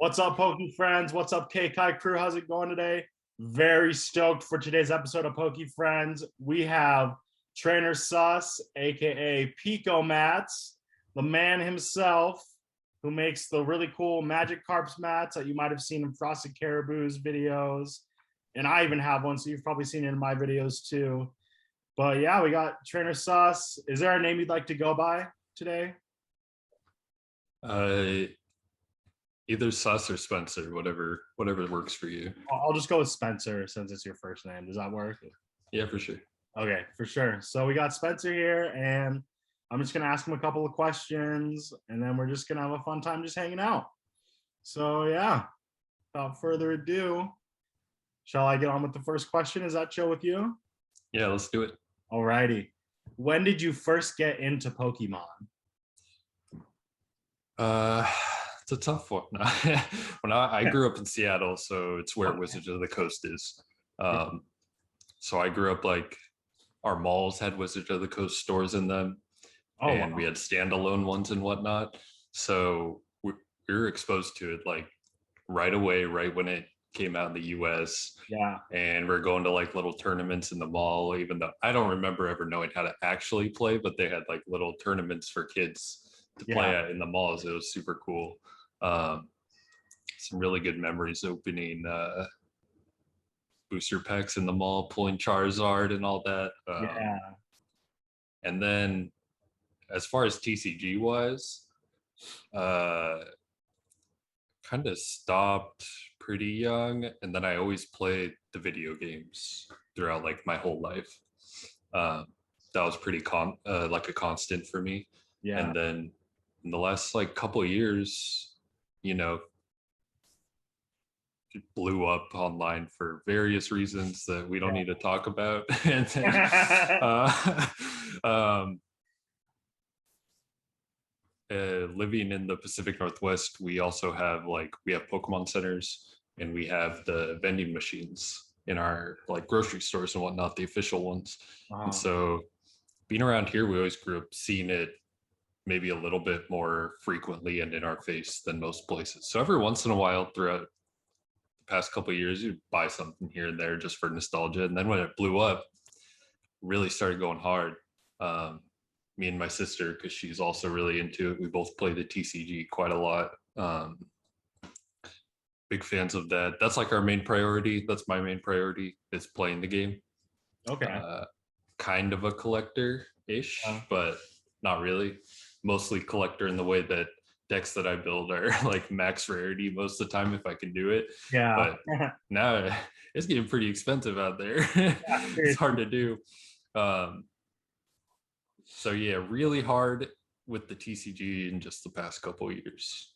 What's up, Pokéfriends? What's up, KKI crew? How's it going today? Very stoked for today's episode of Pokéfriends. We have Trainer Sus, AKA PekoMats, the man himself who makes the really cool Magic Carps mats that you might have seen in Frosted Caribou's videos. And I even have one, so you've probably seen it in my videos too. But yeah, we got Trainer Sus. Is there a name you'd like to go by today? Either Sus or Spencer, whatever works for you. I'll just go with Spencer since it's your first name. Does that work? Yeah, for sure. Okay, for sure. So we got Spencer here, and I'm just gonna ask him a couple of questions, and then we're just gonna have a fun time just hanging out. So yeah, without further ado, shall I get on with the first question? Is that chill with you? Yeah, let's do it. Alrighty. When did you first get into Pokemon? It's a tough one. When I grew up in Seattle, so it's where Wizards of the Coast is. So I grew up like our malls had Wizards of the Coast stores in them, and we had standalone ones and whatnot. So we were exposed to it like right away, right when it came out in the US. Yeah. And we're going to like little tournaments in the mall, even though I don't remember ever knowing how to actually play, but they had like little tournaments for kids to play at in the malls. It was super cool. Some really good memories opening booster packs in the mall, pulling Charizard and all that. And then as far as TCG wise, kind of stopped pretty young, and then I always played the video games throughout like my whole life. That was pretty like a constant for me. Yeah. And then in the last like couple of years, you know, it blew up online for various reasons that we don't need to talk about. And then, living in the Pacific Northwest, we also have we have Pokemon centers, and we have the vending machines in our like grocery stores and whatnot, the official ones. And so being around here, we always grew up seeing it maybe a little bit more frequently and in our face than most places. So every once in a while throughout the past couple of years, you'd buy something here and there just for nostalgia. And then when it blew up, really started going hard. Me and my sister, because she's also really into it, we both play the TCG quite a lot. Big fans of that. That's like our main priority. That's my main priority, is playing the game. Okay. Kind of a collector-ish, but not really. Mostly collector in the way that decks that I build are like max rarity most of the time if I can do it. Yeah. But now it's getting pretty expensive out there. It's hard to do. So yeah, really hard with the TCG in just the past couple of years.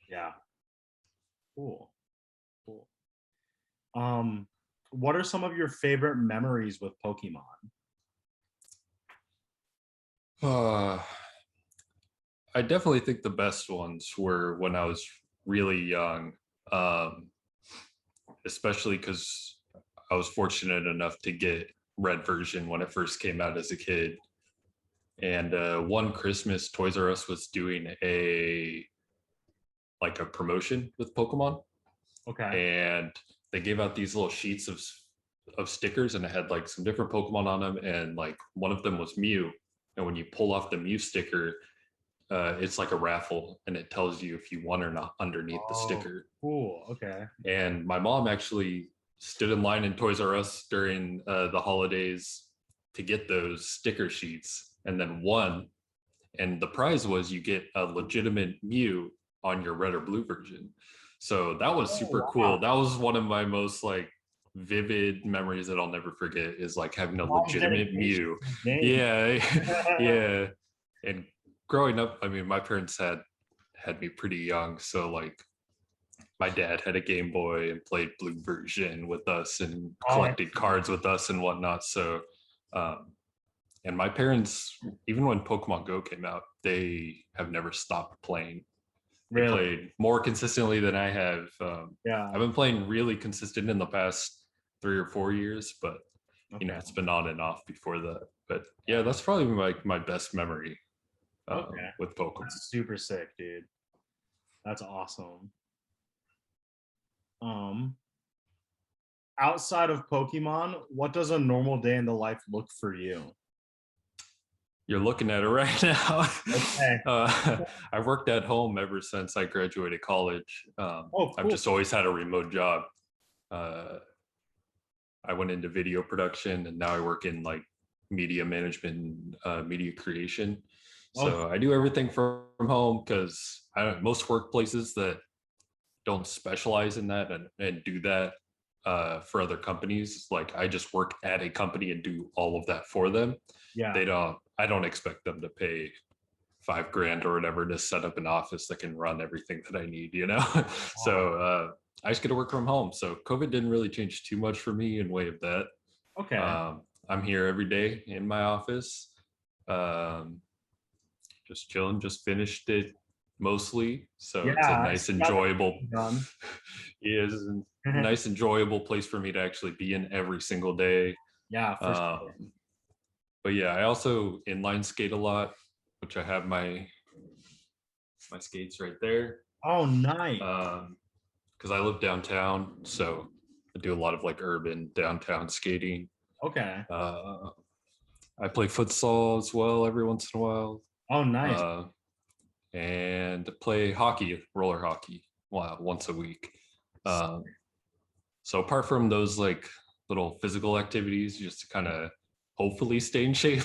Yeah. Cool. What are some of your favorite memories with Pokemon? I definitely think the best ones were when I was really young, especially because I was fortunate enough to get Red version when it first came out as a kid. And one Christmas, Toys R Us was doing a promotion with Pokemon. Okay. And they gave out these little sheets of stickers, and it had like some different Pokemon on them, and like one of them was Mew. And when you pull off the Mew sticker, it's like a raffle, and it tells you if you won or not underneath the sticker. Cool. Okay. And my mom actually stood in line in Toys R Us during the holidays to get those sticker sheets, and then won. And the prize was you get a legitimate Mew on your red or blue version. So that was super cool. That was one of my most like vivid memories that I'll never forget, is like having a legitimate Mew. Yeah. Yeah. And growing up, I mean, my parents had me pretty young. So like my dad had a Game Boy and played blue version with us and collected cards with us and whatnot. So, and my parents, even when Pokemon Go came out, they have never stopped playing. They played more consistently than I have. I've been playing really consistent in the past 3 or 4 years, but you know, it's been on and off before that. But yeah, that's probably like my best memory with Pokemon. That's super sick, dude. That's awesome. Um, outside of Pokemon, what does a normal day in the life look for you? You're looking at it right now. Okay. I've worked at home ever since I graduated college. Oh, I've cool. just always had a remote job. I went into video production and now I work in like media management, media creation. Oh, So I do everything from home because most workplaces that don't specialize in that and do that for other companies, like I just work at a company and do all of that for them. yeah. I don't expect them to pay $5,000 or whatever to set up an office that can run everything that I need, you know? Oh, So I just get to work from home. So COVID didn't really change too much for me in way of that. okay. I'm here every day in my office, um, just chilling, just finished it mostly. So Yeah, it's a I nice, see that enjoyable, done. yeah, it's a nice, enjoyable place for me to actually be in every single day. Yeah, for sure. Um, but yeah, I also inline skate a lot, which I have my skates right there. Oh, nice. Because I live downtown, so I do a lot of like urban downtown skating. Okay. Uh, I play futsal as well every once in a while, Oh, nice. uh, and play hockey, roller hockey, once a week. Um, so apart from those like little physical activities, just to kind of hopefully stay in shape,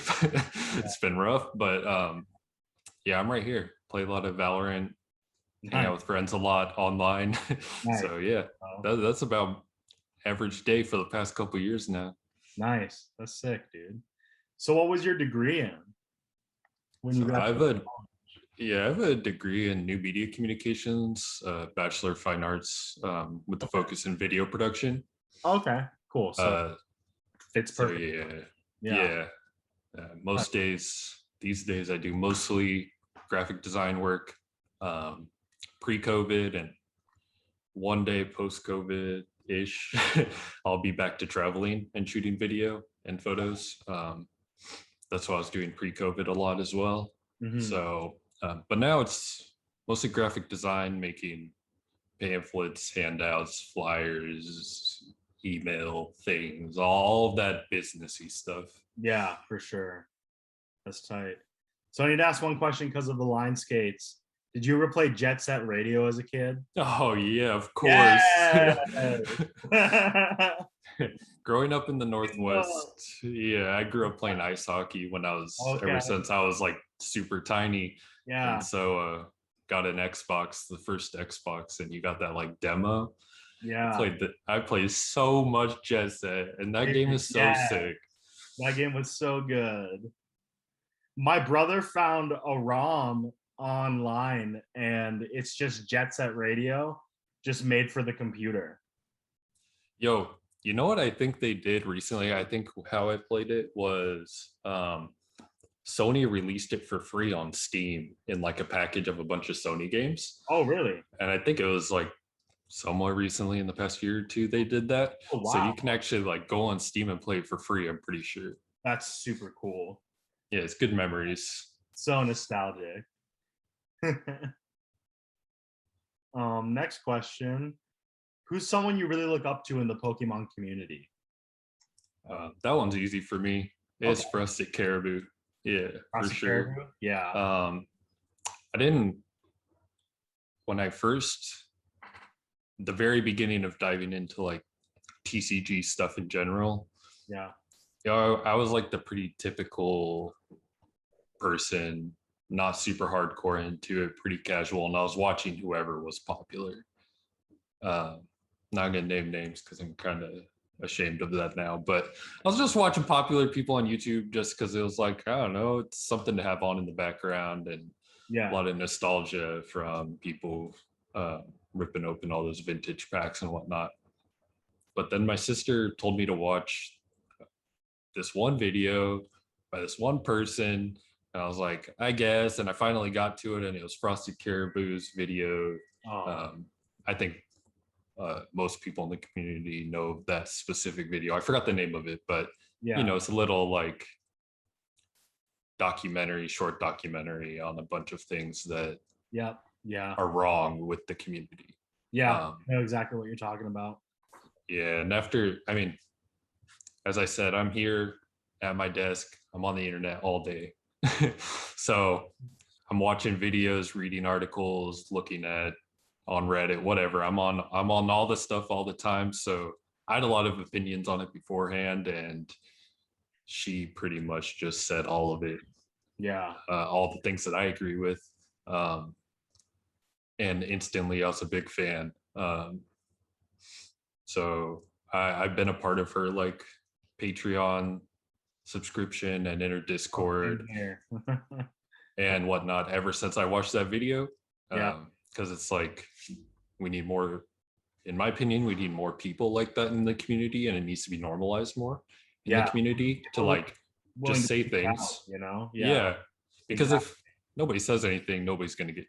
it's been rough, but yeah, I'm right here. Play a lot of Valorant, hang out Nice. with friends a lot online. Nice. So yeah, Oh, that's about average day for the past couple years now. nice. That's sick, dude. So what was your degree in when you So got? I have a degree in new media communications, Bachelor of Fine Arts, with the Okay. focus in video production. Okay. Cool. So Uh, fits so perfect. Yeah. yeah. Most days, these days, I do mostly graphic design work. Um, Pre-COVID and one day post-COVID ish, I'll be back to traveling and shooting video and photos. That's what I was doing pre-COVID a lot as well. Hmm. So, but now it's mostly graphic design, making pamphlets, handouts, flyers, email things, all of that businessy stuff. Yeah, for sure. That's tight. So I need to ask one question because of the line skates. Did you ever play Jet Set Radio as a kid? Oh yeah, of course. Yes. Growing up in the Northwest, yeah, I grew up playing ice hockey when I was Okay. ever since I was like super tiny. And Yeah. so got an Xbox, the first Xbox, and you got that like demo. Yeah. I played so much Jet Set, and that game is so Yeah. sick. That game was so good. My brother found a ROM online and it's just Jet Set Radio, just made for the computer. Yo, you know what I think they did recently? I think how I played it was Sony released it for free on Steam in like a package of a bunch of Sony games. Oh, really? And I think it was like somewhat recently in the past year or two they did that. Oh, So wow. you can actually like go on Steam and play it for free, I'm pretty sure. That's super cool. Yeah, it's good memories. So nostalgic. Next question. Who's someone you really look up to in the Pokemon community? That one's easy for me. It's Okay. Rustic Caribou. Yeah, for Frosty sure. Caribou? Yeah. I didn't when I first the very beginning of diving into like TCG stuff in general. Yeah. Yeah, I was like the pretty typical person, not super hardcore into it, pretty casual, and I was watching whoever was popular. Not gonna name names because I'm kind of ashamed of that now, but I was just watching popular people on YouTube just because it was like, I don't know, it's something to have on in the background and a Yeah. lot of nostalgia from people ripping open all those vintage packs and whatnot. But then my sister told me to watch this one video by this one person. And I was like, I guess. And I finally got to it, and it was Frosty Caribou's video. Oh, I think most people in the community know that specific video. I forgot the name of it, but yeah. it's a little like short documentary on a bunch of things that Yep. Yeah. are wrong with the community. Yeah, Um, I know exactly what you're talking about. yeah, and after, I mean, as I said, I'm here at my desk. I'm on the internet all day. So I'm watching videos, reading articles, looking at on Reddit, whatever. I'm on all this stuff all the time. So I had a lot of opinions on it beforehand, and she pretty much just said all of it, Yeah, all the things that I agree with. Um, and instantly I was a big fan. So I've been a part of her like Patreon subscription and in her Discord here. and whatnot ever since I watched that video. Yeah, Because it's like we need more, in my opinion, we need more people like that in the community, and it needs to be normalized more in the yeah. community to People like willing just to say speak out, things. you know? Yeah, Yeah. Because exactly. if nobody says anything,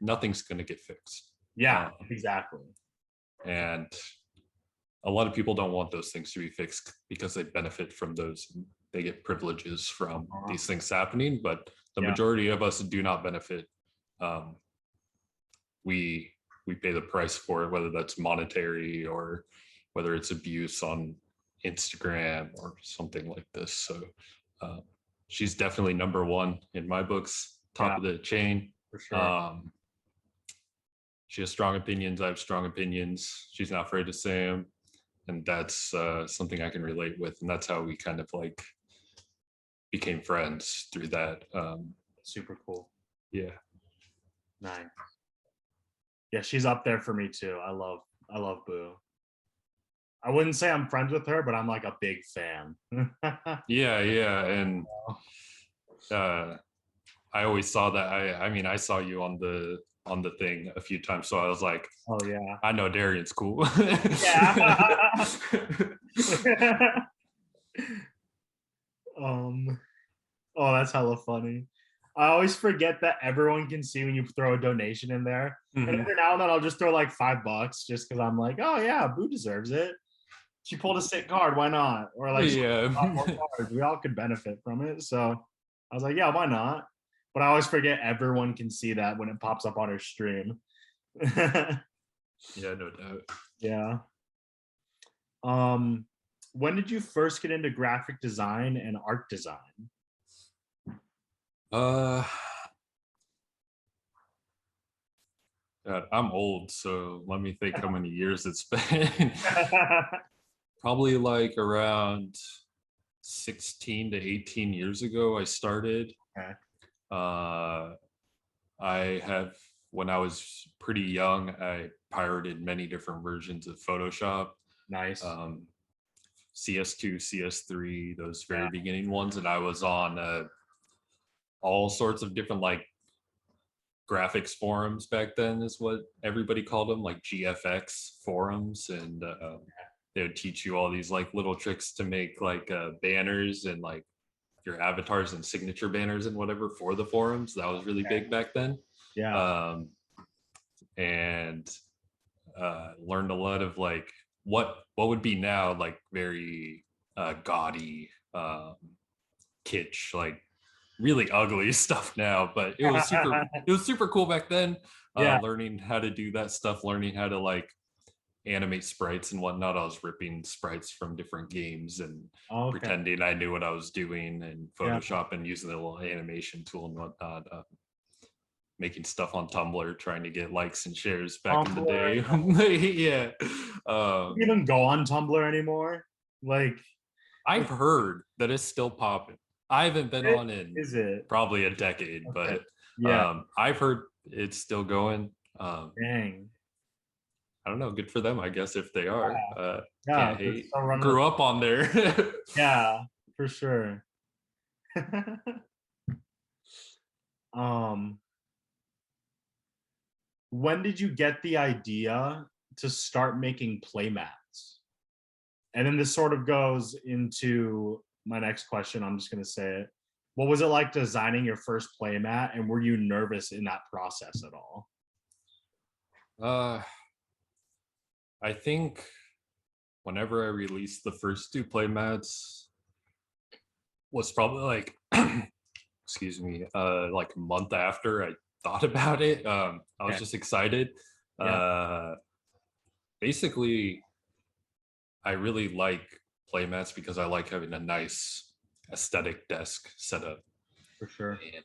nothing's gonna get fixed. Yeah, Um, exactly. and a lot of people don't want those things to be fixed because they benefit from those. They get privileges from these things happening, but the Yeah, majority of us do not benefit. Um, we we pay the price for it, whether that's monetary or whether it's abuse on Instagram or something like this. So uh, she's definitely number one in my books, top yeah, of the chain. for sure. Um, she has strong opinions. I have strong opinions. She's not afraid to say them, and that's something I can relate with. And that's how we kind of like became friends through that. Super cool. Yeah. Nice. Yeah, she's up there for me too. I love Boo. I wouldn't say I'm friends with her, but I'm like a big fan. Yeah, yeah. And I always saw that. I mean, I saw you on the thing a few times, so I was like, Oh yeah. I know Darian's cool. Yeah. Oh, that's hella funny. I always forget that everyone can see when you throw a donation in there. And Mhm. every now and then I'll just throw like $5 just because I'm like, oh yeah, Boo deserves it. She pulled a sick card, why not? Or like Yeah. more cards. We all could benefit from it. So I was like, yeah, why not? But I always forget everyone can see that when it pops up on her stream. Yeah, no doubt. Yeah. Um, when did you first get into graphic design and art design? Uh, God, I'm old, so let me think how many years it's been. Probably like around 16 to 18 years ago, I started. Okay. Uh, I have, when I was pretty young, I pirated many different versions of Photoshop, Nice. um, CS2, CS3, those Yeah. very beginning ones. And I was on all sorts of different like graphics forums back then, is what everybody called them, like GFX forums. And they would teach you all these like little tricks to make like banners and like your avatars and signature banners and whatever for the forums. That was really big back then. Yeah. Um, and learned a lot of like what would be now like very gaudy kitsch, like really ugly stuff now, but it was super cool back then. Yeah. Learning how to do that stuff, learning how to like animate sprites and whatnot. I was ripping sprites from different games and Okay. pretending I knew what I was doing in Yeah. Photoshop and using the little animation tool and whatnot. Making stuff on Tumblr, trying to get likes and shares back in the day. Yeah. Do you even go on Tumblr anymore? Like, I've heard that it's still popping. I haven't been on in is it? probably a decade, Okay. but Yeah. I've heard it's still going. Dang. I don't know. Good for them, I guess, if they are. Yeah. Can't They're hate. still running Grew up on there. Yeah, for sure. um, when did you get the idea to start making playmats? And then this sort of goes into my next question. I'm just going to say it. What was it like designing your first playmat, and were you nervous in that process at all? I think whenever I released the first two playmats was probably like, excuse me, like a month after I thought about it. I was just excited. Yeah. basically, I really like playmats because I like having a nice aesthetic desk setup. For sure. And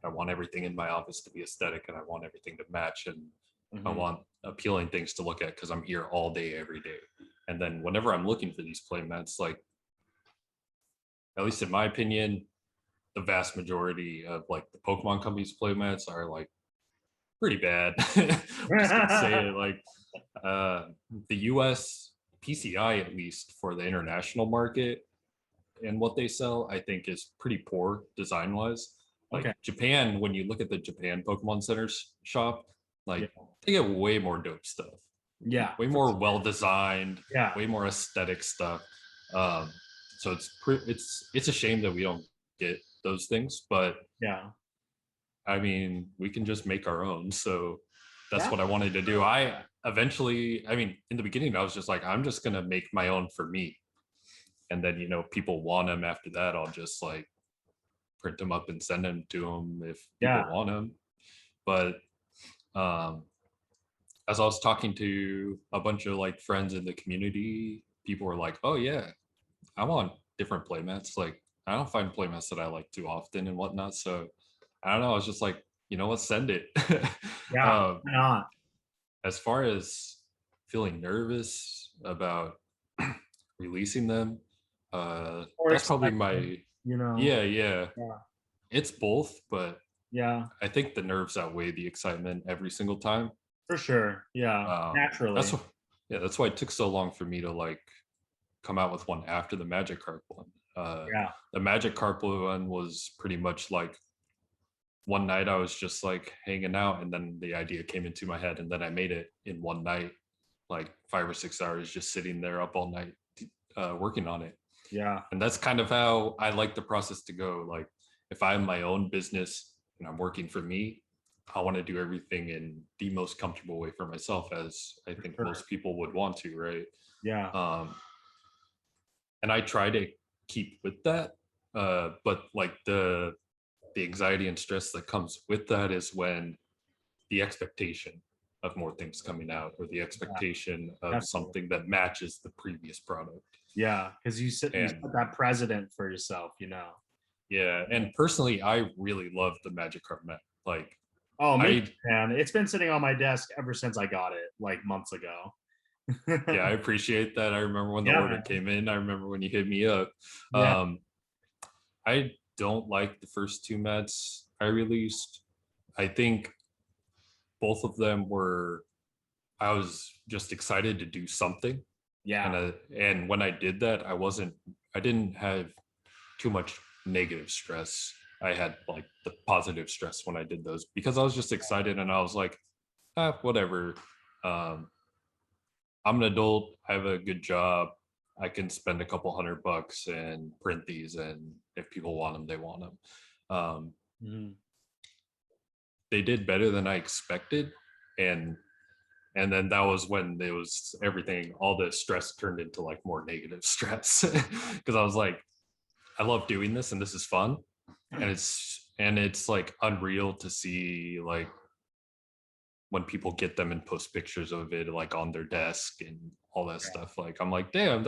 I want everything in my office to be aesthetic, and I want everything to match, and I Mhm. want appealing things to look at because I'm here all day, every day. And then whenever I'm looking for these playmats, like, at least in my opinion, the vast majority of like the Pokemon companies playmats are like pretty bad. I'm just gonna say it. Like the US PCI, at least for the international market and what they sell, I think is pretty poor design wise. Like Okay. Japan, when you look at the Japan Pokemon Center's shop, Yeah. like they get way more dope stuff, Yeah. way more well designed, Yeah. way more aesthetic stuff. Um, so it's a shame that we don't get those things, but Yeah. I mean, we can just make our own. So that's Yeah. what I wanted to do. I eventually, I mean, in the beginning, I was just like, I'm just gonna make my own for me, and then people want them after that. I'll just like print them up and send them to them if people Yeah. want them. But um, as I was talking to a bunch of like friends in the community, people were like, "Oh yeah, I want different playmats. Like I don't find playmats that I like too often and whatnot." So I don't know. I was just like, you know what, send it. Yeah. um, Why not? as far as feeling nervous about releasing them, Or that's probably expected, my you know. yeah. Yeah. It's both, but Yeah. I think the nerves outweigh the excitement every single time. For sure. Yeah. That's Naturally. what, yeah, that's why it took so long for me to like come out with one after the Magikarp one. Yeah. The Magikarp one was pretty much like one night I was just like hanging out, and then the idea came into my head, and then I made it in one night, like 5 or 6 hours, just sitting there up all night working on it. Yeah. And that's kind of how I like the process to go. Like if I have my own business and I'm working for me, I want to do everything in the most comfortable way for myself, as I For think sure. most people would want to, right? Yeah. Um, and I try to keep with that. But like the anxiety and stress that comes with that is when the expectation of more things coming out, or the Yeah. expectation of Definitely. something that matches the previous product. Yeah. Because you And set that precedent for yourself, you know. yeah, and personally, I really love the Magikarp map. Like, Oh, me I too, man. It's been sitting on my desk ever since I got it, like months ago. yeah, I appreciate that. I remember when the Yeah, order man. came in. I remember when you hit me up. Yeah. Um, I don't like the first two mats I released. I think both of them were. I was just excited to do something, Yeah. and when I did that, I didn't have too much negative stress. I had like the positive stress when I did those because I was just excited, and I was like, whatever. Um, I'm an adult. I have a good job. I can spend a couple $100 and print these, and if people want them, they want them. Mhm. They did better than I expected, and then that was when it was everything. All the stress turned into like more negative stress because I was like, I love doing this, and this is fun, and it's like unreal to see like when people get them and post pictures of it like on their desk and all that Yeah. stuff. Like I'm like, damn,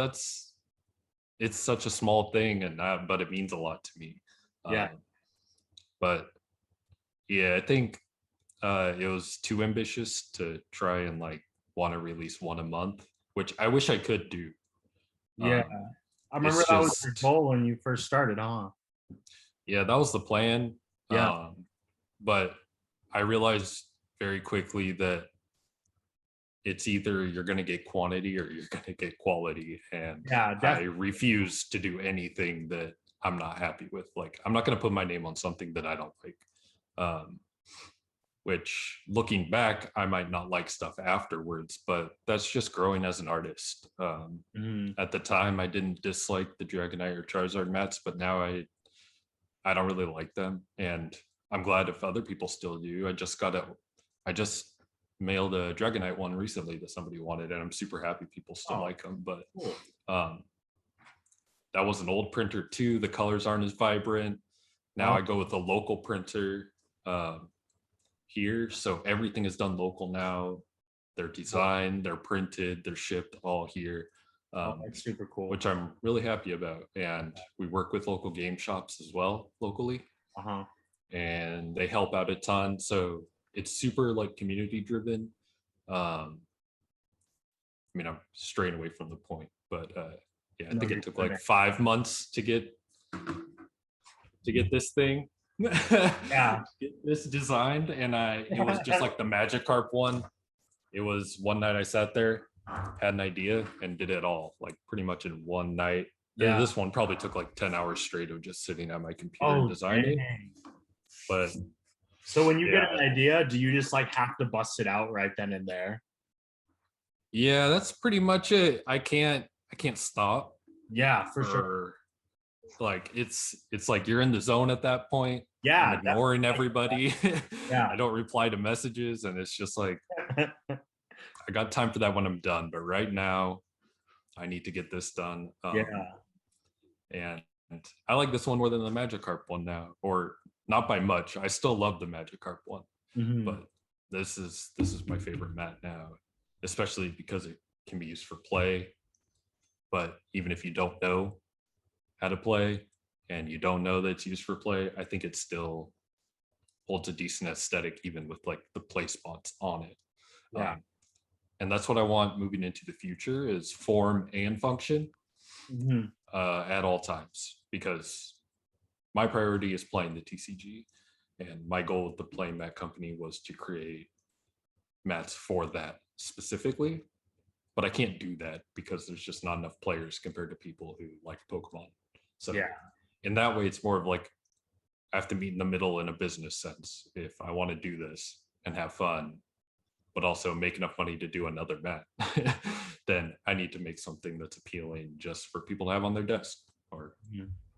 it's such a small thing, and but it means a lot to me. Yeah. um, but yeah, I think it was too ambitious to try and like want to release one a month, which I wish I could do. Yeah. um, I remember it's that was your just goal when you first started, huh? yeah, that was the plan. Yeah. But I realized very quickly that it's either you're going to get quantity or you're going to get quality, and Yeah, I definitely. refuse to do anything that I'm not happy with. Like I'm not going to put my name on something that I don't like. um, which looking back, I might not like stuff afterwards, but that's just growing as an artist. Mhm. At the time I didn't dislike the Dragonite or Charizard mats, but now I don't really like them, and I'm glad if other people still do. I just mailed a Dragonite one recently that somebody wanted, and I'm super happy people still Oh, like them. But cool. um, that was an old printer too. The colors aren't as vibrant. Now Oh, I go with a local printer here, so everything is done local now. They're designed, they're printed, they're shipped all here, That's super cool. which I'm really happy about. And we work with local game shops as well locally, and they help out a ton. So it's super like community driven. I mean, I'm straying away from the point, but yeah, I think it took like 5 months to get this thing, Yeah. get this designed, and it was just like the Magikarp one. It was one night I sat there, had an idea, and did it all like pretty much in one night. Yeah. This one probably took like 10 hours straight of just sitting at my computer designing. Dang. But so when you get an idea, do you just like have to bust it out right then and there? Yeah, that's pretty much it. I can't stop. Yeah, for sure. Like it's like you're in the zone at that point. Yeah, I'm ignoring everybody. Yeah. I don't reply to messages, and it's just like I got time for that when I'm done. But right now, I need to get this done. And I like this one more than the Magikarp one now, or not by much. I still love the Magikarp one, but this is my favorite mat now, especially because it can be used for play. But even if you don't know how to play and you don't know that it's used for play, I think it still holds a decent aesthetic, even with like the play spots on it. Yeah. And that's what I want moving into the future, is form and function at all times, because my priority is playing the TCG, and my goal with the playmat company was to create mats for that specifically. But I can't do that because there's just not enough players compared to people who like Pokemon. So in that way, it's more of like I have to meet in the middle in a business sense. If I want to do this and have fun, but also make enough money to do another mat, then I need to make something that's appealing just for people to have on their desk or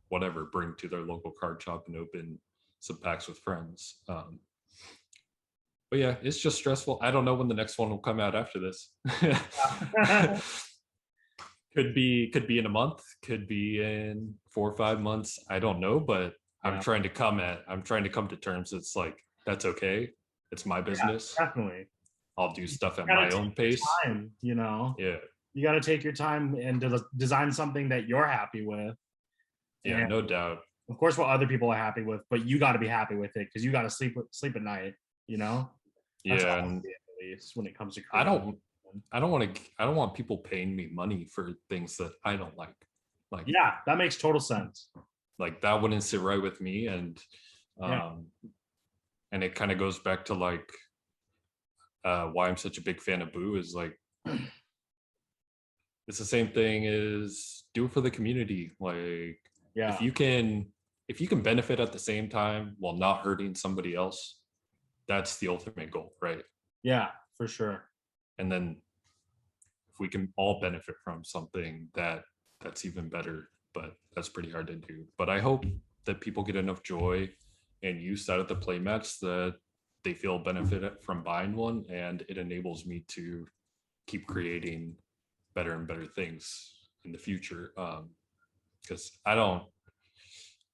whatever, bring to their local card shop and open some packs with friends. But yeah, it's just stressful. I don't know when the next one will come out after this. Could be in a month, could be in 4 or 5 months. I don't know, but I'm trying to come to terms. It's like, that's okay. It's my business. Definitely. I'll do stuff at my own pace. Time, you know? Yeah. You got to take your time and design something that you're happy with. Yeah, and no doubt. Of course, what other people are happy with, but you got to be happy with it because you got to sleep at night, you know? That's and at least when it comes to I don't want people paying me money for things that I don't like. Like, yeah, that makes total sense. Like that wouldn't sit right with me. And and it kind of goes back to like why I'm such a big fan of Boo is like it's the same thing as do it for the community. Like if you can benefit at the same time while not hurting somebody else, that's the ultimate goal, right? Yeah, for sure. And then if we can all benefit from something, that's even better. But that's pretty hard to do. But I hope that people get enough joy and use out of the playmats that they feel benefit from buying one, and it enables me to keep creating better and better things in the future. Because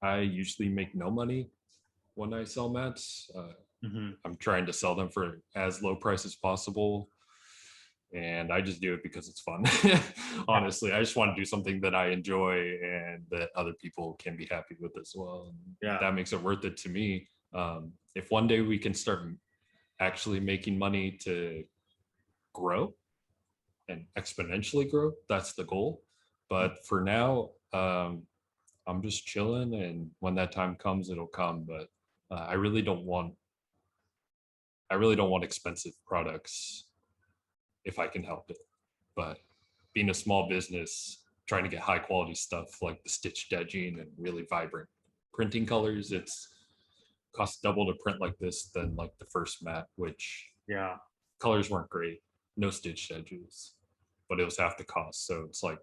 I usually make no money when I sell mats. I'm trying to sell them for as low price as possible, and I just do it because it's fun. Honestly, I just want to do something that I enjoy and that other people can be happy with as well. And that makes it worth it to me. If one day we can start actually making money to grow and exponentially grow, that's the goal. But for now, I'm just chilling, and when that time comes, it'll come. But I really don't want expensive products if I can help it. But being a small business, trying to get high quality stuff like the stitched edging and really vibrant printing colors, it's costs double to print like this than like the first mat, which colors weren't great, no stitched edges, but it was half the cost. So it's like,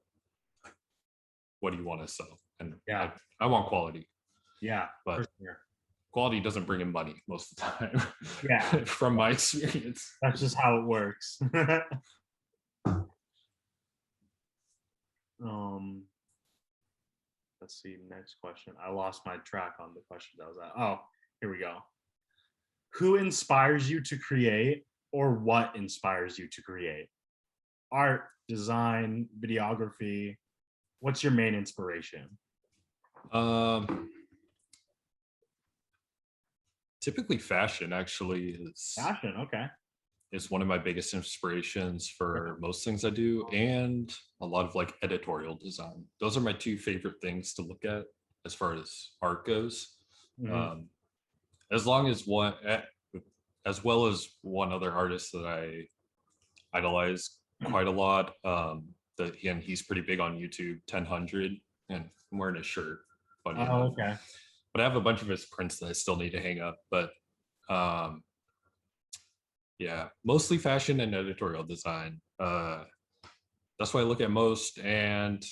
what do you want to sell? And I want quality. Yeah, but quality doesn't bring in money most of the time. Yeah, from my experience. That's just how it works. Let's see, next question. I lost my track on the question that was at. Oh, here we go. Who inspires you to create, or what inspires you to create? Art, design, videography. What's your main inspiration? Um, Typically fashion actually Fashion, okay. is one of my biggest inspirations for most things I do, and a lot of like editorial design. Those are my two favorite things to look at as far as art goes. Mhm. Um, as long as one, as well as one other artist that I idolize quite a lot. That again, he's pretty big on YouTube, 1000, and I'm wearing a shirt. Funny Oh, enough, okay. but I have a bunch of his prints that I still need to hang up. But um, yeah, mostly fashion and editorial design. That's what I look at most, and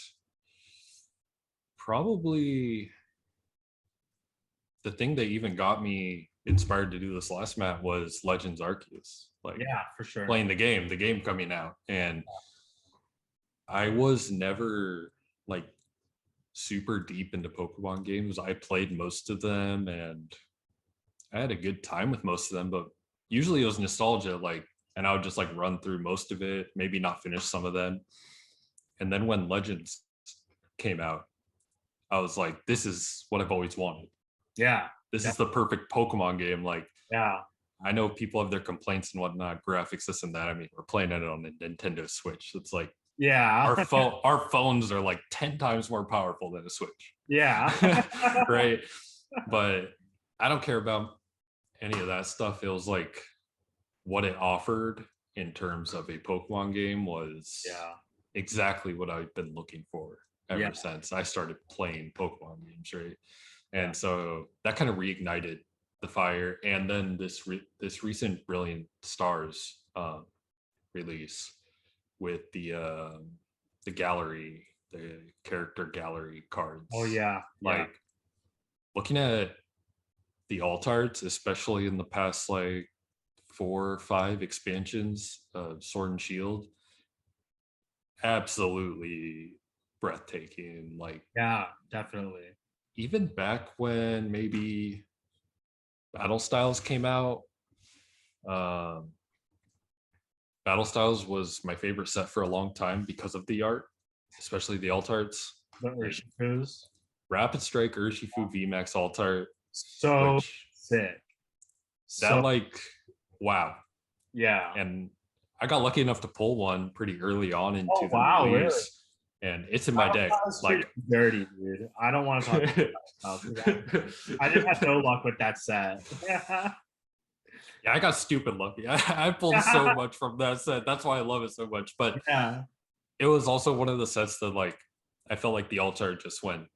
probably the thing that even got me inspired to do this last mat was Legends Arceus. Like Yeah, for sure. playing the game coming out, and I was never like super deep into Pokemon games. I played most of them and I had a good time with most of them, but usually it was nostalgia, like, and I would just like run through most of it, maybe not finish some of them. And then when Legends came out, I was like, this is what I've always wanted. Yeah. This is the perfect Pokemon game. Like, Yeah. I know people have their complaints and whatnot, graphics, this and that. I mean, we're playing it on a Nintendo Switch. It's like Yeah. our phones are like 10 times more powerful than a Switch. Yeah. Right. But I don't care about any of that stuff. It was like what it offered in terms of a Pokemon game was Yeah. exactly what I've been looking for ever since I started playing Pokemon games, right? And so that kind of reignited the fire. And then this recent Brilliant Stars release with the gallery, the character gallery cards. Oh yeah. Yeah. Like looking at the alt arts, especially in the past like 4 or 5 expansions of Sword and Shield, absolutely breathtaking. Like Yeah, definitely. even back when maybe Battle Styles came out, um, Battle Styles was my favorite set for a long time because of the art, especially the alt arts. The Like Urshifus. Rapid Strike Urshifu VMAX alt art, So which sick. that So like, wow. yeah. And I got lucky enough to pull one pretty early on Oh into the wow, really? release, and it's in my deck. That's pretty Like, dirty, dude. I don't want to talk about that. I just had no luck with that set. yeah, I got stupid lucky. I pulled so much from that set. That's why I love it so much. But Yeah. it was also one of the sets that like I felt like the altar just went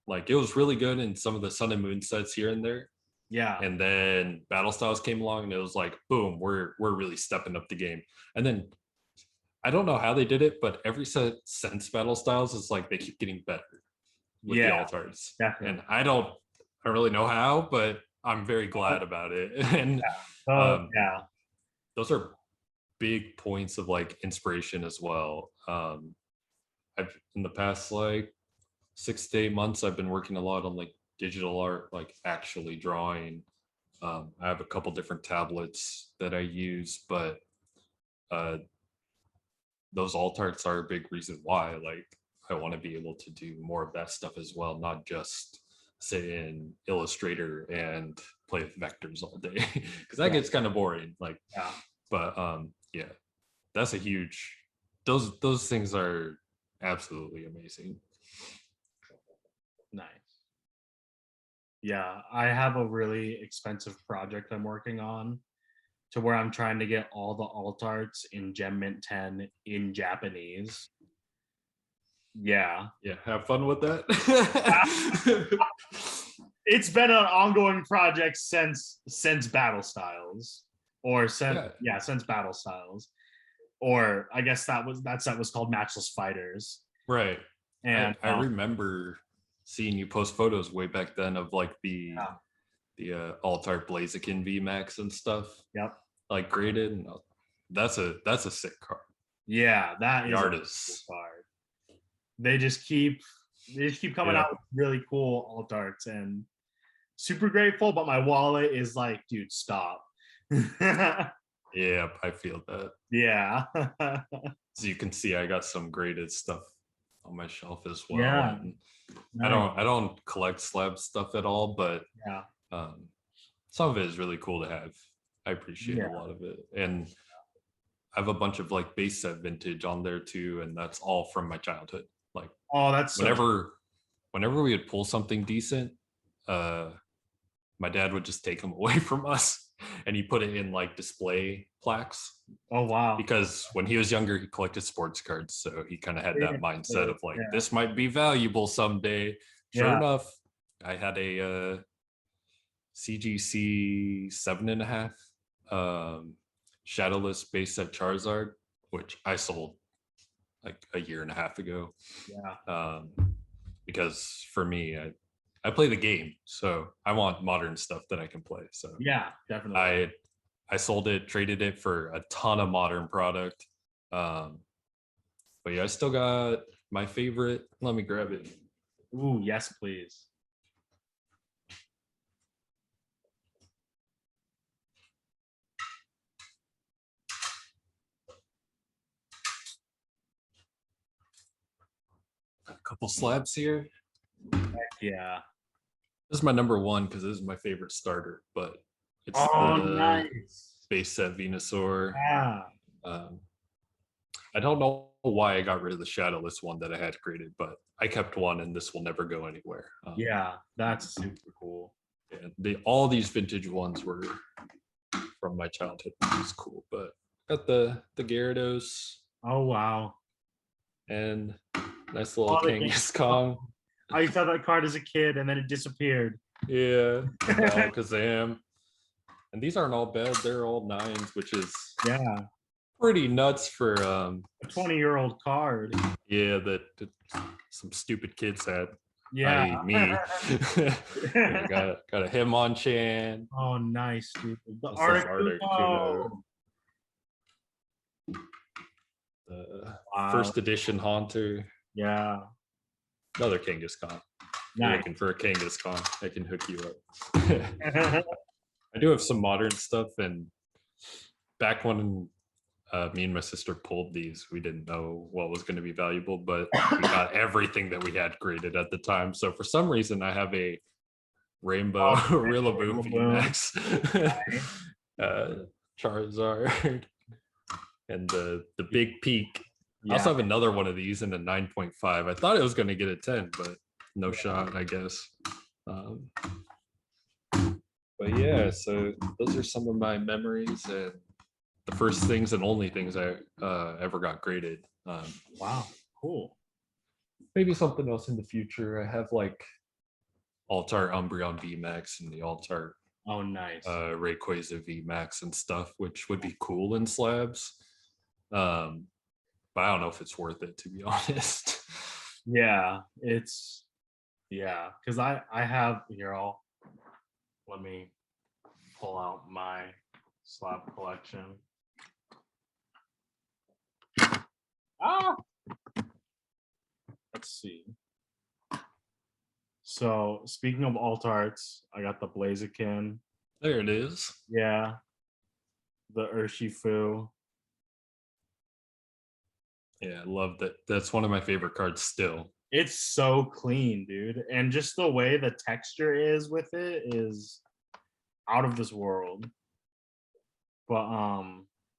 like it was really good in some of the Sun and Moon sets here and there. Yeah. And then Battle Styles came along and it was like, boom, we're really stepping up the game. And then I don't know how they did it, but every set since Battle Styles is like they keep getting better with the Yeah. altards. Definitely. And I don't really know how, but I'm very glad about it. And Oh yeah. those are big points of like inspiration as well. I've in the past like 6 to 8 months, I've been working a lot on like digital art, like actually drawing. I have a couple different tablets that I use, but uh, those alt arts are a big reason why. Like, I want to be able to do more of that stuff as well, not just sit in Illustrator and play with vectors all day, because that gets kind of boring. Like, but yeah, that's a huge. Those things are absolutely amazing. Nice. Yeah, I have a really expensive project I'm working on to where I'm trying to get all the alt arts in Gem Mint 10 in Japanese. Yeah. Yeah, have fun with that. It's been an ongoing project since Battle Styles. Or since Battle Styles. Or I guess that set was called Matchless Fighters. Right. And I remember seeing you post photos way back then of like the alt art Blaziken VMAX and stuff. Yep. Like graded, and that's a sick card. Yeah, that the is artists. A cool card. They just keep coming out with really cool alt arts, and super grateful. But my wallet is like, dude, stop. Yeah, I feel that. Yeah. As you can see, I got some graded stuff on my shelf as well. Yeah. And Nice. I don't collect slab stuff at all, but Yeah. some of it is really cool to have. I appreciate a lot of it. And I have a bunch of like base set vintage on there too, and that's all from my childhood. Like, oh, that's whenever we would pull something decent, my dad would just take them away from us, and he put it in like display plaques. oh wow. Because when he was younger, he collected sports cards, so he kind of had that mindset of like, Yeah. this might be valuable someday. Sure Yeah. enough, I had a CGC 7.5 shadowless base set Charizard, which I sold like a year and a half ago. Yeah. Because for me, I play the game, so I want modern stuff that I can play. So Yeah, definitely. I sold it, traded it for a ton of modern product. But yeah, I still got my favorite. Let me grab it. Ooh, yes, please. A couple slabs here. Yeah. This is my number one because this is my favorite starter, but it's nice. base set Venusaur. Yeah. I don't know why I got rid of the shadowless one that I had graded, but I kept one, and this will never go anywhere. Yeah, that's super cool. And all these vintage ones were from my childhood, which is cool. But got the Gyarados. Oh wow. And nice little Kangaskhan. I used to have that card as a kid, and then it disappeared. Yeah, Alakazam. And these aren't all bad; they're all 9s, which is pretty nuts for a 20-year-old card. Yeah, that some stupid kids had. Yeah, I.e. me. Yeah, got a Hitmonchan. Oh, nice, dude. The Articuno. The first edition Haunter. Yeah. Another Kangaskhan. Nice. You're looking for a Kangaskhan, I can hook you up. I do have some modern stuff, and back when me and my sister pulled these, we didn't know what was going to be valuable, but we got everything that we had graded at the time. So for some reason, I have a Rainbow Rillaboom VMAX, Charizard, and the Big Peak. I also have another one of these in a 9.5. I thought it was going to get a 10, but no shot, I guess. But yeah, so those are some of my memories and the first things and only things I ever got graded. Wow, cool. Maybe something else in the future. I have like Altar Umbreon VMAX and the Altar nice. Rayquaza VMAX and stuff, which would be cool in slabs. But I don't know if it's worth it, to be honest. Yeah, it's because I have here. Let me pull out my slab collection. Let's see. So speaking of alt arts, I got the Blaziken. There it is. Yeah. The Urshifu. Yeah, I love that. That's one of my favorite cards still. It's so clean, dude. And just the way the texture is with it is out of this world. But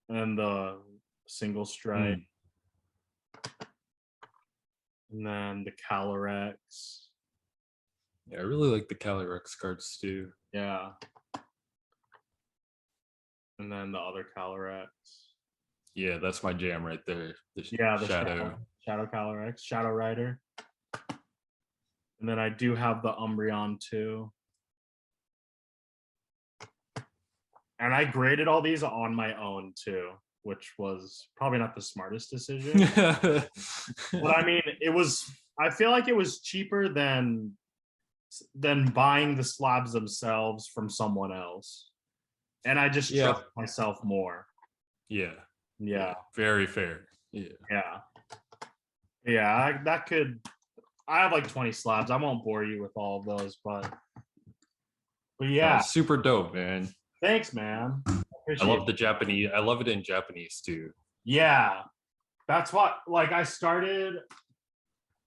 and the single stripe. And then the Calyrex. Yeah, I really like the Calyrex cards too. Yeah. And then the other Calyrex. Yeah, that's my jam right there. The Shadow Calyrex, Shadow Rider. And then I do have the Umbreon too. And I graded all these on my own too, which was probably not the smartest decision. But I mean, I feel like it was cheaper than buying the slabs themselves from someone else. And I just trust myself more. Yeah. Very fair. I have like 20 slabs. I won't bore you with all of those, but yeah. Super dope, man. Thanks, man. I love the Japanese. I love it in Japanese too. Yeah, that's what. Like I started.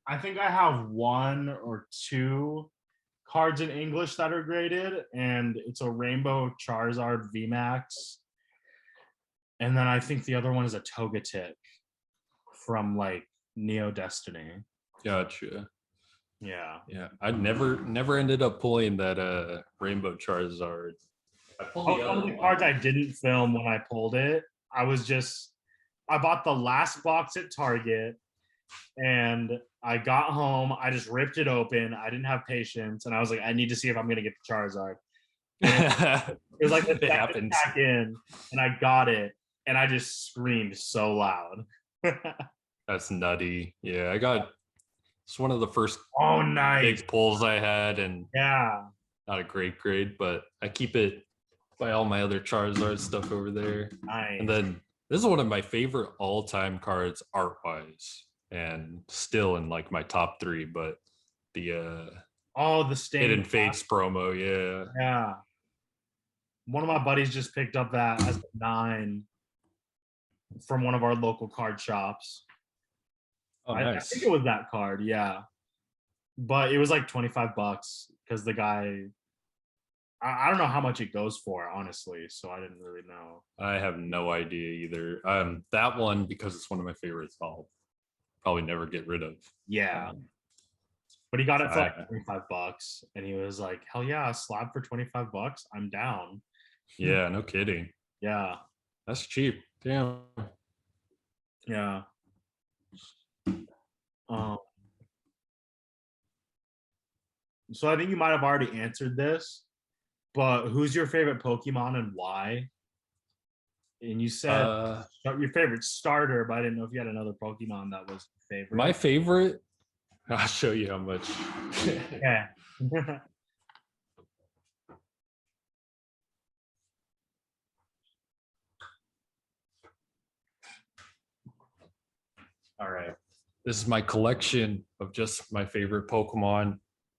I think I have 1 or 2 cards in English that are graded, and it's a Rainbow Charizard VMAX, and then I think the other one is a Togetic from like Neo Destiny. Gotcha. Yeah. Yeah. I never ended up pulling that Rainbow Charizard. I pulled One of the cards I didn't film when I pulled it. I bought the last box at Target, and I got home. I just ripped it open. I didn't have patience, and I was like, I need to see if I'm gonna get the Charizard. It was like the it second happens. pack in, and I got it, and I just screamed so loud. That's nutty. Yeah, it's one of the first Oh, nice. big pulls I had, and Yeah. not a great grade, but I keep it by all my other Charizard stuff over there. Nice. And then this is one of my favorite all-time cards art-wise, and still in like my top 3. But the the stain. Hidden Fates promo, yeah. Yeah. One of my buddies just picked up that as a 9 from one of our local card shops. Oh, I think it was that card, yeah. But it was like $25 because the guy, I don't know how much it goes for, honestly. So I didn't really know. I have no idea either. That one, because it's one of my favorites, I'll probably never get rid of. Yeah. But he got it for like $25, and he was like, "Hell yeah, a slab for $25, I'm down." Yeah, no kidding. Yeah, that's cheap. Damn. Yeah. So I think you might have already answered this, but who's your favorite Pokemon and why? And you said your favorite starter, but I didn't know if you had another Pokemon that was your favorite. My favorite, I'll show you how much. Yeah. All right. This is my collection of just my favorite Pokemon.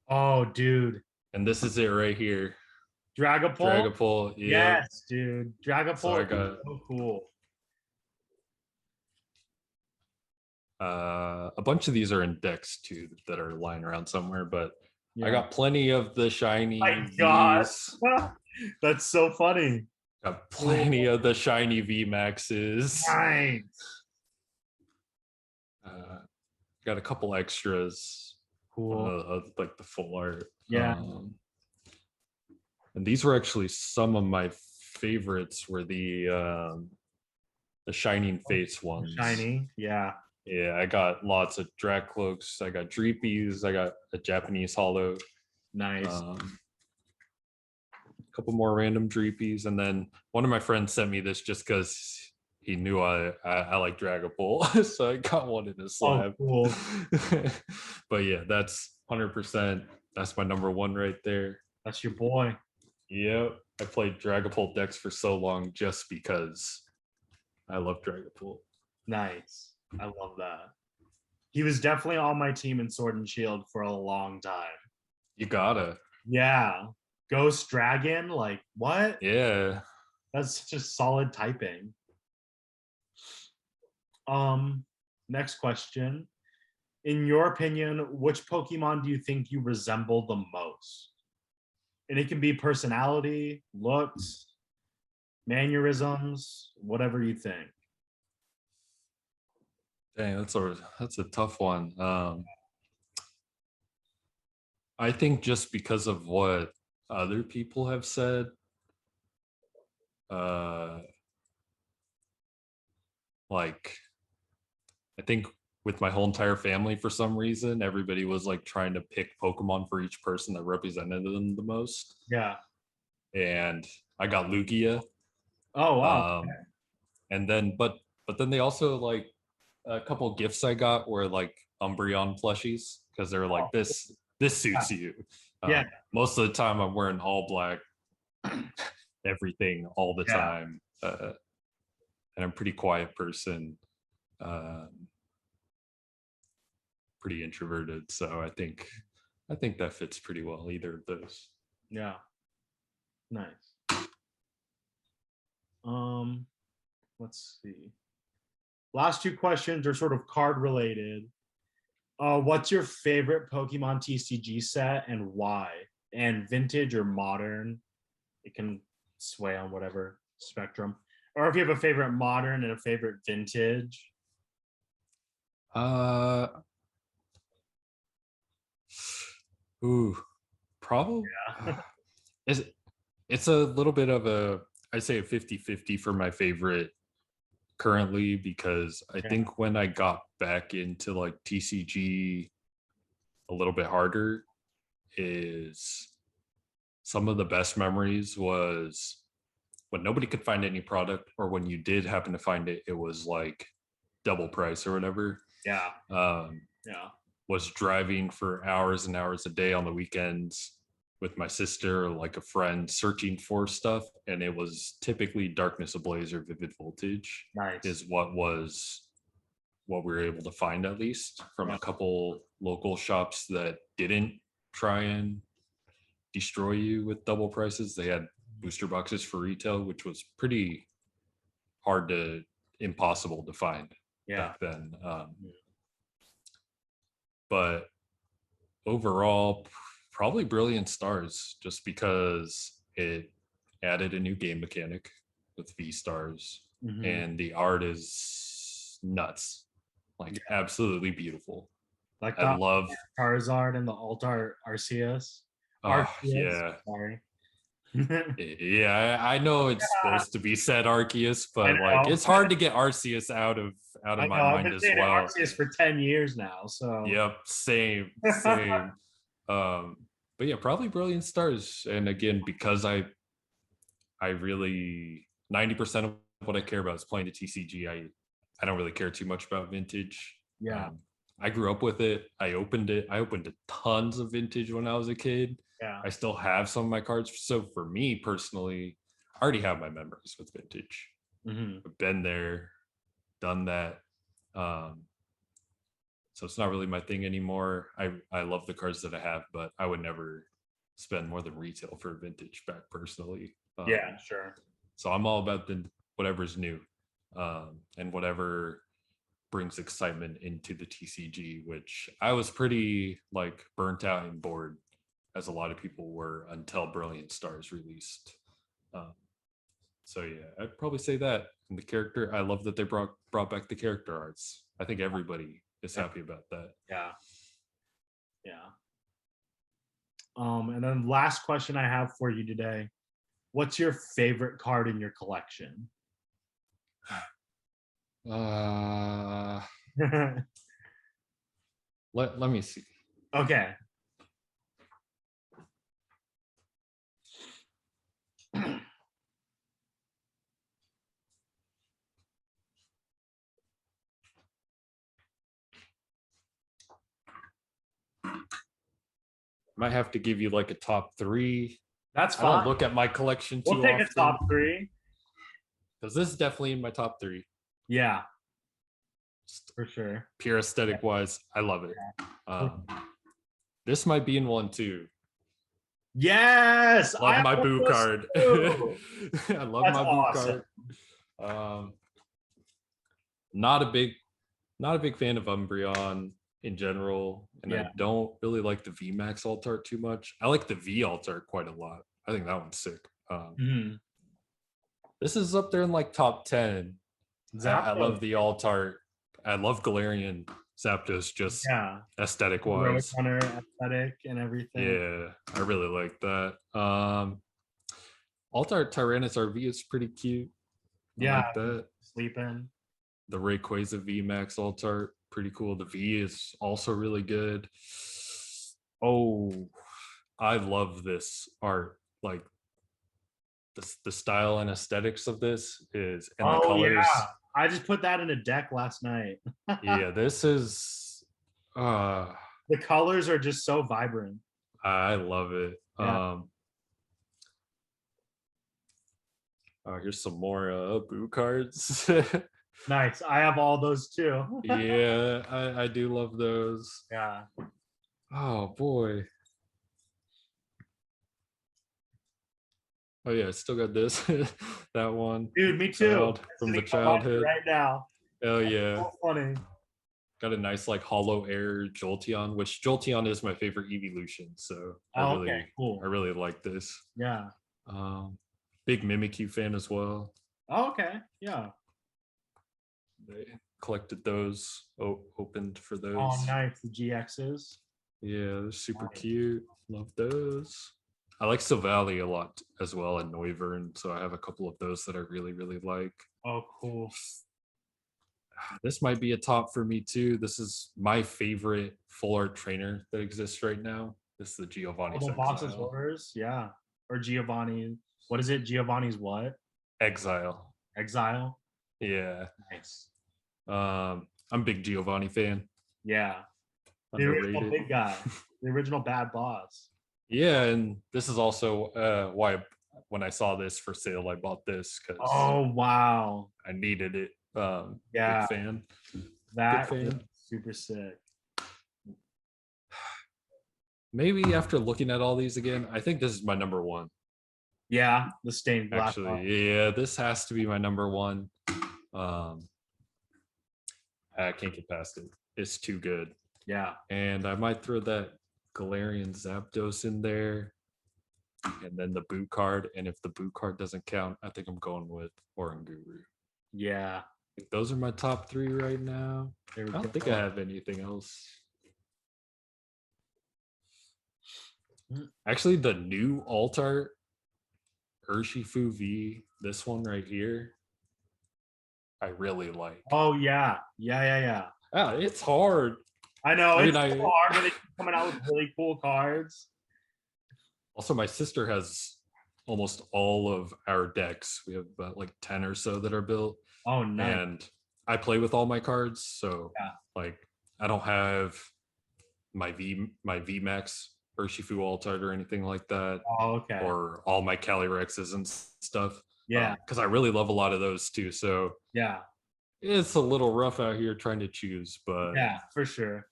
Oh, dude. And this is it right here. Dragapult? Dragapult, yeah. Yes, dude. Dragapult is so cool. A bunch of these are in decks too that are lying around somewhere, but yeah. I got plenty of the shiny. My God. That's so funny. Got plenty of the shiny VMAXs. Nice. Got a couple extras. Cool. Like the full art. Yeah. And these were actually some of my favorites. Were the Shining Fates ones. Shiny, yeah. Yeah, I got lots of Dracloaks. I got Dreepies. I got a Japanese Holo. Nice. A couple more random Dreepies, and then one of my friends sent me this just because he knew I like Dragapult, so I got one in a slab. Oh, cool. But yeah, that's 100%. That's my number one right there. That's your boy. Yep, I played Dragapult decks for so long just because I love Dragapult. Nice. I love that. He was definitely on my team in Sword and Shield for a long time. You gotta. Yeah. Ghost Dragon, like what? Yeah. That's just solid typing. Next question. In your opinion, which Pokemon do you think you resemble the most? And it can be personality, looks, mannerisms, whatever you think. Dang, that's a tough one. I think just because of what other people have said, like I think with my whole entire family, for some reason, everybody was like trying to pick Pokemon for each person that represented them the most. Yeah. And I got Lugia. Oh wow. And then but then they also like a couple gifts I got were like Umbreon plushies because they were like this suits you. Yeah. Most of the time I'm wearing all black everything all the time. And I'm a pretty quiet person. Pretty introverted, so I think that fits pretty well, either of those. Yeah. Nice. Let's see. Last two questions are sort of card related. What's your favorite Pokemon TCG set and why? And vintage or modern? It can sway on whatever spectrum. Or if you have a favorite modern and a favorite vintage. Probably. Yeah. It's a little bit of a, I'd say a 50-50 for my favorite currently, because I think when I got back into like TCG a little bit harder, is some of the best memories was when nobody could find any product, or when you did happen to find it, it was like double price or whatever. Yeah. Yeah. Was driving for hours and hours a day on the weekends with my sister or like a friend searching for stuff, and it was typically Darkness Ablaze or Vivid Voltage. Nice. Is what we were able to find, at least from a couple local shops that didn't try and destroy you with double prices. They had booster boxes for retail, which was pretty hard to impossible to find back then. But overall, probably Brilliant Stars, just because it added a new game mechanic with V Stars, and the art is nuts, like absolutely beautiful. Like I love Charizard and the Altar Arceus. Yeah. Sorry. Yeah, I know it's supposed to be said Arceus, but like it's hard to get Arceus out of my mind as well. Arceus for 10 years now, so yep, same. But yeah, probably Brilliant Stars. And again, because I really 90% of what I care about is playing the TCG. I don't really care too much about vintage. I grew up with it. I opened tons of vintage when I was a kid. I still have some of my cards. So for me personally, I already have my memories with vintage. I've been there, done that. So it's not really my thing anymore. I love the cards that I have, but I would never spend more than retail for a vintage pack personally. Sure. So I'm all about whatever's new, and whatever brings excitement into the TCG, which I was pretty like burnt out and bored, as a lot of people were, until Brilliant Stars released. So yeah, I'd probably say that. And the character, I love that they brought back the character arts. I think everybody is happy about that. And then last question I have for you today: what's your favorite card in your collection? Let me see. Okay. Might have to give you like a top 3. That's fine. I don't look at my collection too often. We'll take a top 3. Because this is definitely in my top 3. Yeah. For sure. Pure aesthetic wise, I love it. This might be in one too. Yes, love my boo card. I love my boo card. Not a big fan of Umbreon in general, and I don't really like the VMAX alt art too much. I like the V alt art quite a lot. I think that one's sick. This is up there in like top 10. I love the alt art. I love Galarian Zapdos, just aesthetic wise. Hunter aesthetic and everything. Yeah, I really like that. Alt art Tyrannus RV is pretty cute. I like that. Sleeping. The Rayquaza VMAX alt art, pretty cool. The V is also really good. Oh, I love this art. Like the style and aesthetics of this is, and the colors. Yeah. I just put that in a deck last night. Yeah, this is the colors are just so vibrant. I love it. Here's some more boo cards. Nice. I have all those too. Yeah, I do love those. Yeah. Oh boy. Oh yeah, I still got this. That one. Dude, me too. From the Sitting behind you childhood. right now. Oh That's yeah. so funny. Got a nice like hollow air Jolteon, which Jolteon is my favorite evolution. So Oh, okay, cool. I really like this. Yeah. Um, big Mimikyu fan as well. Oh, okay. Yeah. They collected those, opened for those. Oh, nice. The GXs. Yeah, they're super Nice. cute. Love those. I like Silvally a lot as well, and Noivern. So I have a couple of those that I really, really like. Oh, cool. This might be a top for me too. This is my favorite full art trainer that exists right now. This is the Giovanni's Oh, the box's Exile. orders. Yeah. Or Giovanni. What is it? Giovanni's what? Exile. Exile. Yeah. Nice. I'm a big Giovanni fan. Yeah. The original big guy. The original bad boss. Yeah, and this is also why when I saw this for sale, I bought this because Oh, wow. I needed it. Yeah. Big fan. That Big is fan. super sick. Maybe after looking at all these again, I think this is my number one. Yeah, the stained glass. Actually, yeah, this has to be my number one. I can't get past it. It's too good. Yeah. And I might throw that Galarian Zapdos in there. And then the boot card. And if the boot card doesn't count, I think I'm going with Oranguru. Yeah. Those are my top three right now. I don't think I have anything else. Actually, the new alt-art Urshifu V, this one right here, I really like. Oh, yeah. Yeah. It's hard. I know. It's so hard when they keep coming out with really cool cards. Also, my sister has almost all of our decks. We have about like 10 or so that are built. Oh, nice. And I play with all my cards. So like I don't have my VMAX Urshifu alt-art or anything like that. Oh, okay. Or all my Calirexes and stuff. Yeah. Because I really love a lot of those too. So yeah, it's a little rough out here trying to choose, but yeah, for sure.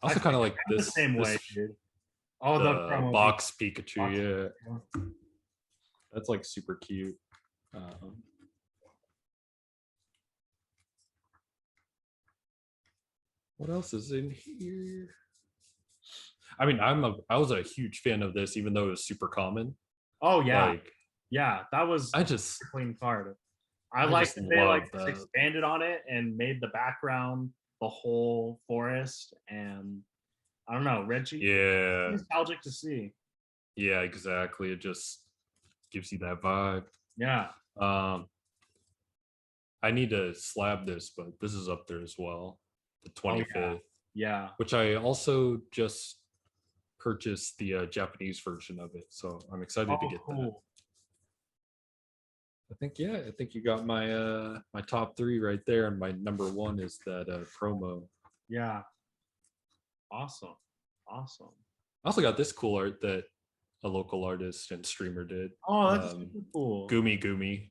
I also kind of like this the same way, dude. Oh, the box Pikachu, yeah. That's like super cute. What else is in here? I mean, I was a huge fan of this, even though it was super common. Oh yeah, like, yeah, that was a clean card. I like that they like expanded on it and made the background the whole forest, and I don't know, Reggie. Yeah, it's nostalgic to see. Yeah, exactly. It just gives you that vibe. Yeah. I need to slab this, but this is up there as well. The 25th. Oh, yeah. Which I also just purchased the Japanese version of it, so I'm excited to get that. I think you got my my top three right there, and my number one is that promo. Yeah. Awesome. I also got this cool art that a local artist and streamer did. Oh, that's super cool. Gumi.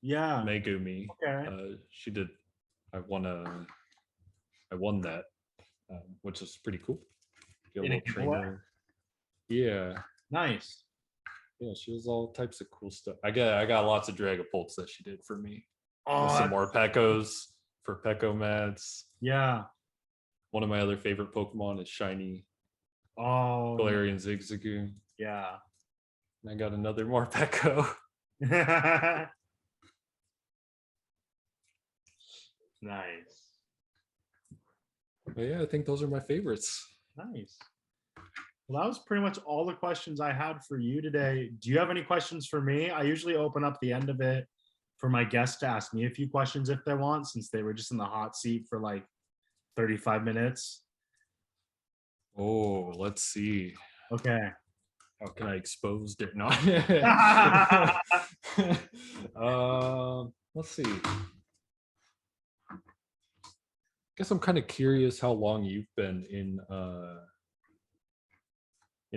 Yeah. Megumi. Okay. She did. I won that, which is pretty cool. Get a little trainer. Yeah. Nice. Yeah, she has all types of cool stuff. I got lots of Dragapults that she did for me. Oh, some more Pekos for PekoMats. Yeah. One of my other favorite Pokemon is Shiny. Oh. Galarian Zigzagoon. Yeah. And I got another more Peko. Nice. But yeah, I think those are my favorites. Nice. Well, that was pretty much all the questions I had for you today. Do you have any questions for me? I usually open up the end of it for my guests to ask me a few questions if they want, since they were just in the hot seat for like 35 minutes. Oh, let's see. Okay. How can I expose it? No. Let's see. Guess I'm kind of curious how long you've been in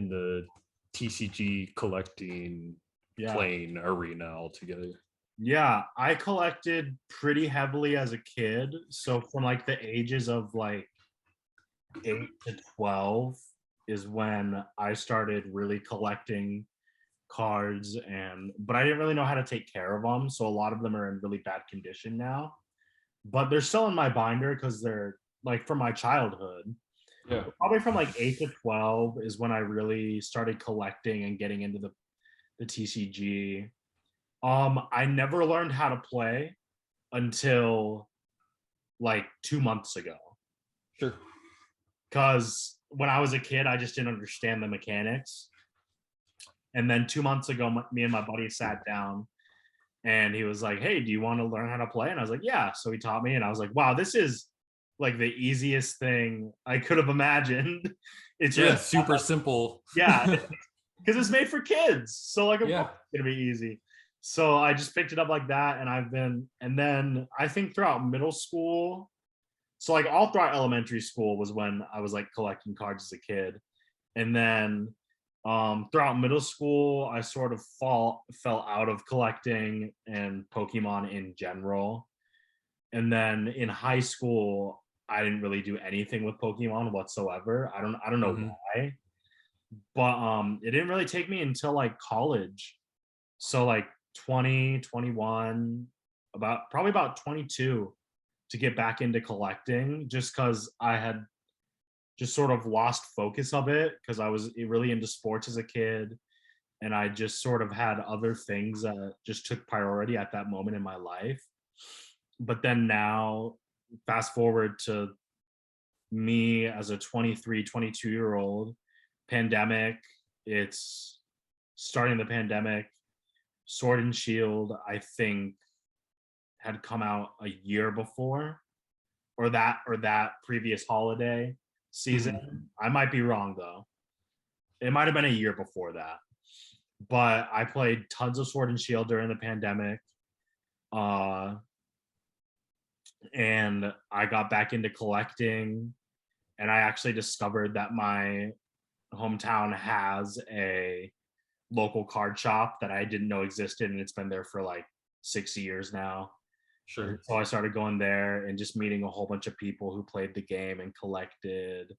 the TCG collecting playing arena altogether. Yeah, I collected pretty heavily as a kid. So from like the ages of like 8 to 12 is when I started really collecting cards, but I didn't really know how to take care of them. So a lot of them are in really bad condition now, but they're still in my binder because they're like from my childhood. Yeah. Probably from like 8 to 12 is when I really started collecting and getting into the TCG. I never learned how to play until like 2 months ago. Sure. Because when I was a kid, I just didn't understand the mechanics. And then 2 months ago, me and my buddy sat down and he was like, "Hey, do you want to learn how to play?" And I was like, "Yeah." So he taught me and I was like, "Wow, this is like the easiest thing I could have imagined." It's Yeah, really super simple. yeah, because it's made for kids. So like, of Yeah. course it's gonna be easy. So I just picked it up like that, and then I think throughout middle school, so like all throughout elementary school was when I was like collecting cards as a kid, and then throughout middle school I sort of fell out of collecting and Pokemon in general, and then in high school I didn't really do anything with Pokemon whatsoever. I don't know why, but it didn't really take me until like college, so like 20, 21, probably about 22 to get back into collecting, just because I had just sort of lost focus of it because I was really into sports as a kid, and I just sort of had other things that just took priority at that moment in my life. But then now, fast forward to me as a 23, 22-year old, pandemic, it's starting the pandemic. Sword and Shield, I think, had come out a year before, or that previous holiday season. I might be wrong though. It might have been a year before that. But I played tons of Sword and Shield during the pandemic. And I got back into collecting, and I actually discovered that my hometown has a local card shop that I didn't know existed, and it's been there for like 6 years now. Sure. So I started going there and just meeting a whole bunch of people who played the game and collected.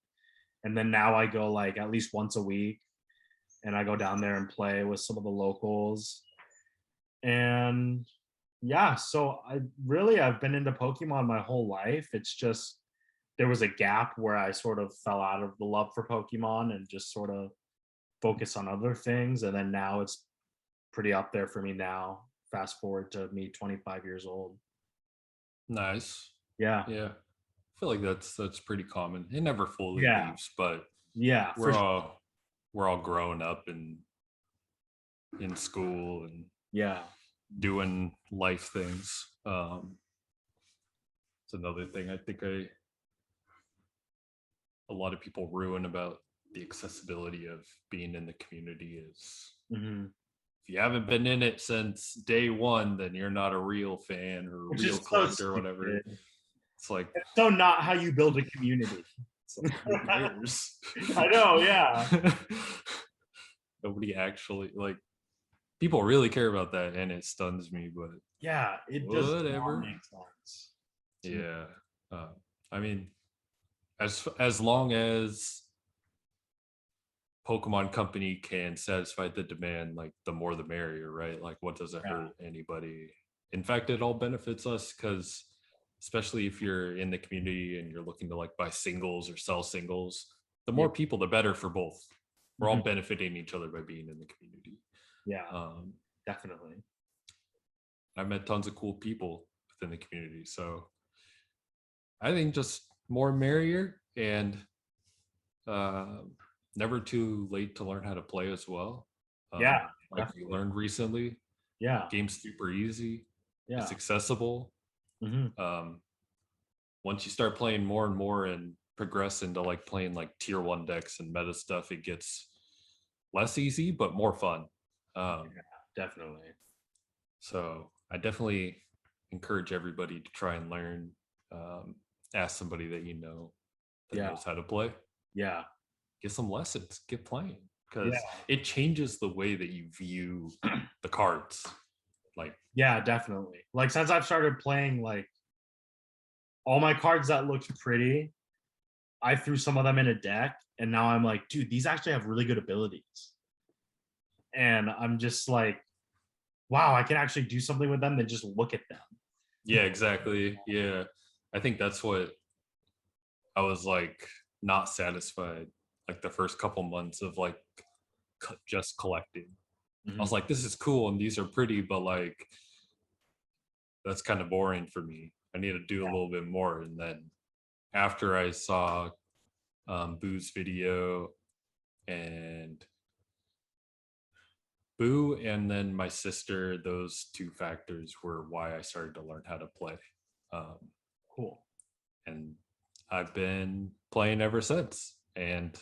And then now I go like at least once a week, and I go down there and play with some of the locals. And yeah, so I've been into Pokemon my whole life. It's just there was a gap where I sort of fell out of the love for Pokemon and just sort of focus on other things. And then now it's pretty up there for me now. Fast forward to me 25 years old. Nice. Yeah. Yeah. I feel like that's pretty common. It never fully Yeah. leaves, but Yeah. we're all growing up and in school and yeah. doing life things. It's another thing I think a lot of people ruin about the accessibility of being in the community is if you haven't been in it since day one, then you're not a real fan or Which real is so collector or whatever. stupid. It's like It's so not how you build a community. it's like, who cares? I know, yeah. Nobody actually like people really care about that, and it stuns me, but Yeah, it does whatever. not make sense. Yeah. I mean, as long as Pokemon Company can satisfy the demand, like the more the merrier, right? Like what doesn't hurt anybody? In fact, it all benefits us because especially if you're in the community and you're looking to like buy singles or sell singles, the more people, the better for both. We're all benefiting each other by being in the community. Yeah, definitely. I met tons of cool people within the community. So I think just more merrier, and never too late to learn how to play as well. Yeah, like we learned recently. Yeah, Game's super easy. yeah. It's accessible. Once you start playing more and more and progress into like playing like tier 1 decks and meta stuff, it gets less easy but more fun. Yeah, definitely. So I definitely encourage everybody to try and learn. Ask somebody that you know that knows how to play. Yeah. Get some lessons. Get playing, because it changes the way that you view the cards. Like, yeah, definitely. Like since I've started playing, like all my cards that looked pretty, I threw some of them in a deck, and now I'm like, dude, these actually have really good abilities. and I'm just like, wow, I can actually do something with them than just look at them. Yeah, exactly. Yeah. I think that's what I was like not satisfied like the first couple months of like just collecting. I was like, this is cool and these are pretty, but like that's kind of boring for me. I need to do a little bit more. And then after I saw Boo's video and Boo and then my sister, those two factors were why I started to learn how to play. Um, Cool. and I've been playing ever since. And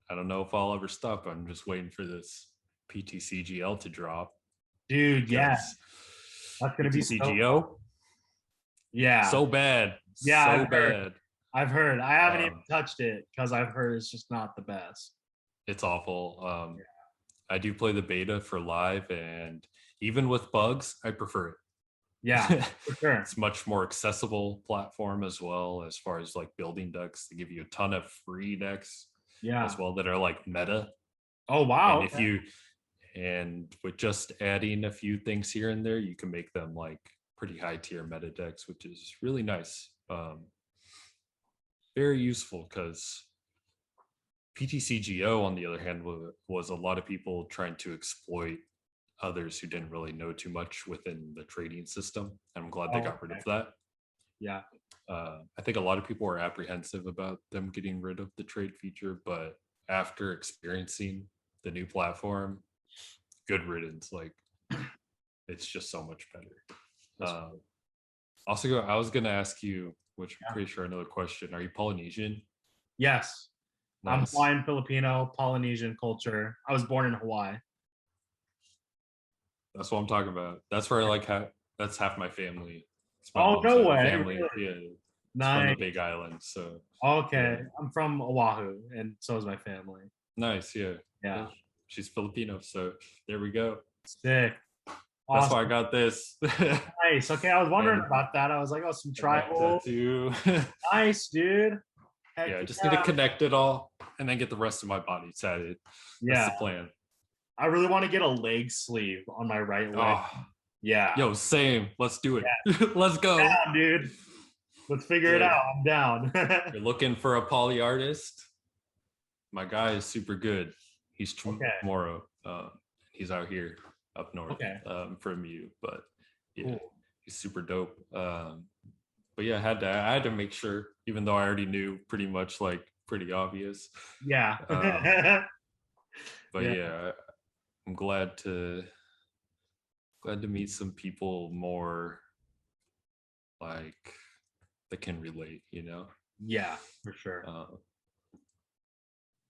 I don't know if I'll ever stop. I'm just waiting for this PTCGL to drop. Dude, yeah. That's gonna be so fun. PTCGO, Yeah. so bad. Yeah, So bad. I've heard. I haven't even touched it because I've heard it's just not the best. It's awful. I do play the beta for live, and even with bugs, I prefer it. Yeah, for sure. It's much more accessible platform as well, as far as like building decks. They give you a ton of free decks as well that are like meta. Oh wow. And if you with just adding a few things here and there, you can make them like pretty high tier meta decks, which is really nice. Very useful because PTCGO, on the other hand, was a lot of people trying to exploit others who didn't really know too much within the trading system. And I'm glad they got rid of that. Yeah. I think a lot of people were apprehensive about them getting rid of the trade feature, but after experiencing the new platform, good riddance. Like, it's just so much better. Also, I was going to ask you, which I'm pretty sure another question. Are you Polynesian? Yes. Nice. I'm Hawaiian, Filipino, Polynesian culture. I was born in Hawaii. That's what I'm talking about. That's where like that's half my family. Oh, no way. Family. Really? Yeah. Nice. From the Big Island. So okay. Yeah. I'm from Oahu, and so is my family. Nice, yeah. Yeah. She's Filipino, so there we go. Sick. Awesome. That's why I got this. Nice. Okay, I was wondering about that. I was like, oh, some tribal. Too. Nice, dude. Heck yeah, I just need to connect it all and then get the rest of my body tatted. That's the plan. I really want to get a leg sleeve on my right leg. Oh, yeah. Yo, same. Let's do it. Yeah. Let's go. Yeah, dude. Let's figure it out. I'm down. You're looking for a poly artist? My guy is super good. He's tomorrow. He's out here up north from you, but yeah, cool. He's super dope. But yeah, I had to make sure, even though I already knew pretty much, like pretty obvious. Yeah. But yeah, I'm glad to meet some people more like that can relate, you know? Yeah, for sure.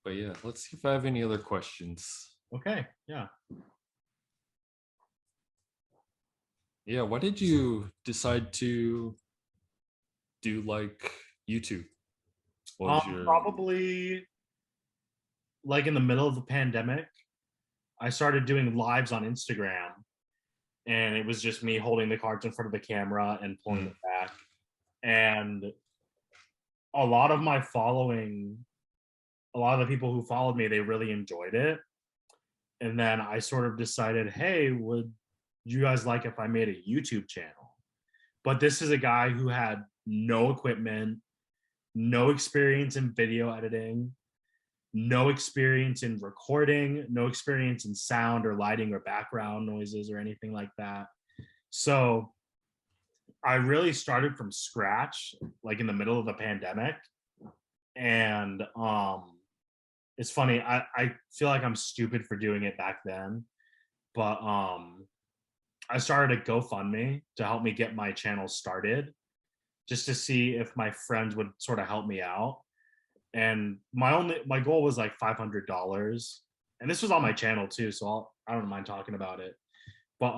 But yeah, let's see if I have any other questions. Okay, yeah. Yeah, why did you decide to do like YouTube? Probably like in the middle of the pandemic, I started doing lives on Instagram, and it was just me holding the cards in front of the camera and pulling it back. And a lot of my following, a lot of the people who followed me, they really enjoyed it. And then I sort of decided, hey, would you guys like if I made a YouTube channel? But this is a guy who had no equipment, no experience in video editing, no experience in recording, no experience in sound or lighting or background noises or anything like that. So I really started from scratch, like in the middle of the pandemic. And it's funny, I feel like I'm stupid for doing it back then, but I started a GoFundMe to help me get my channel started, just to see if my friends would sort of help me out. And my goal was like $500, and this was on my channel too, so I don't mind talking about it. But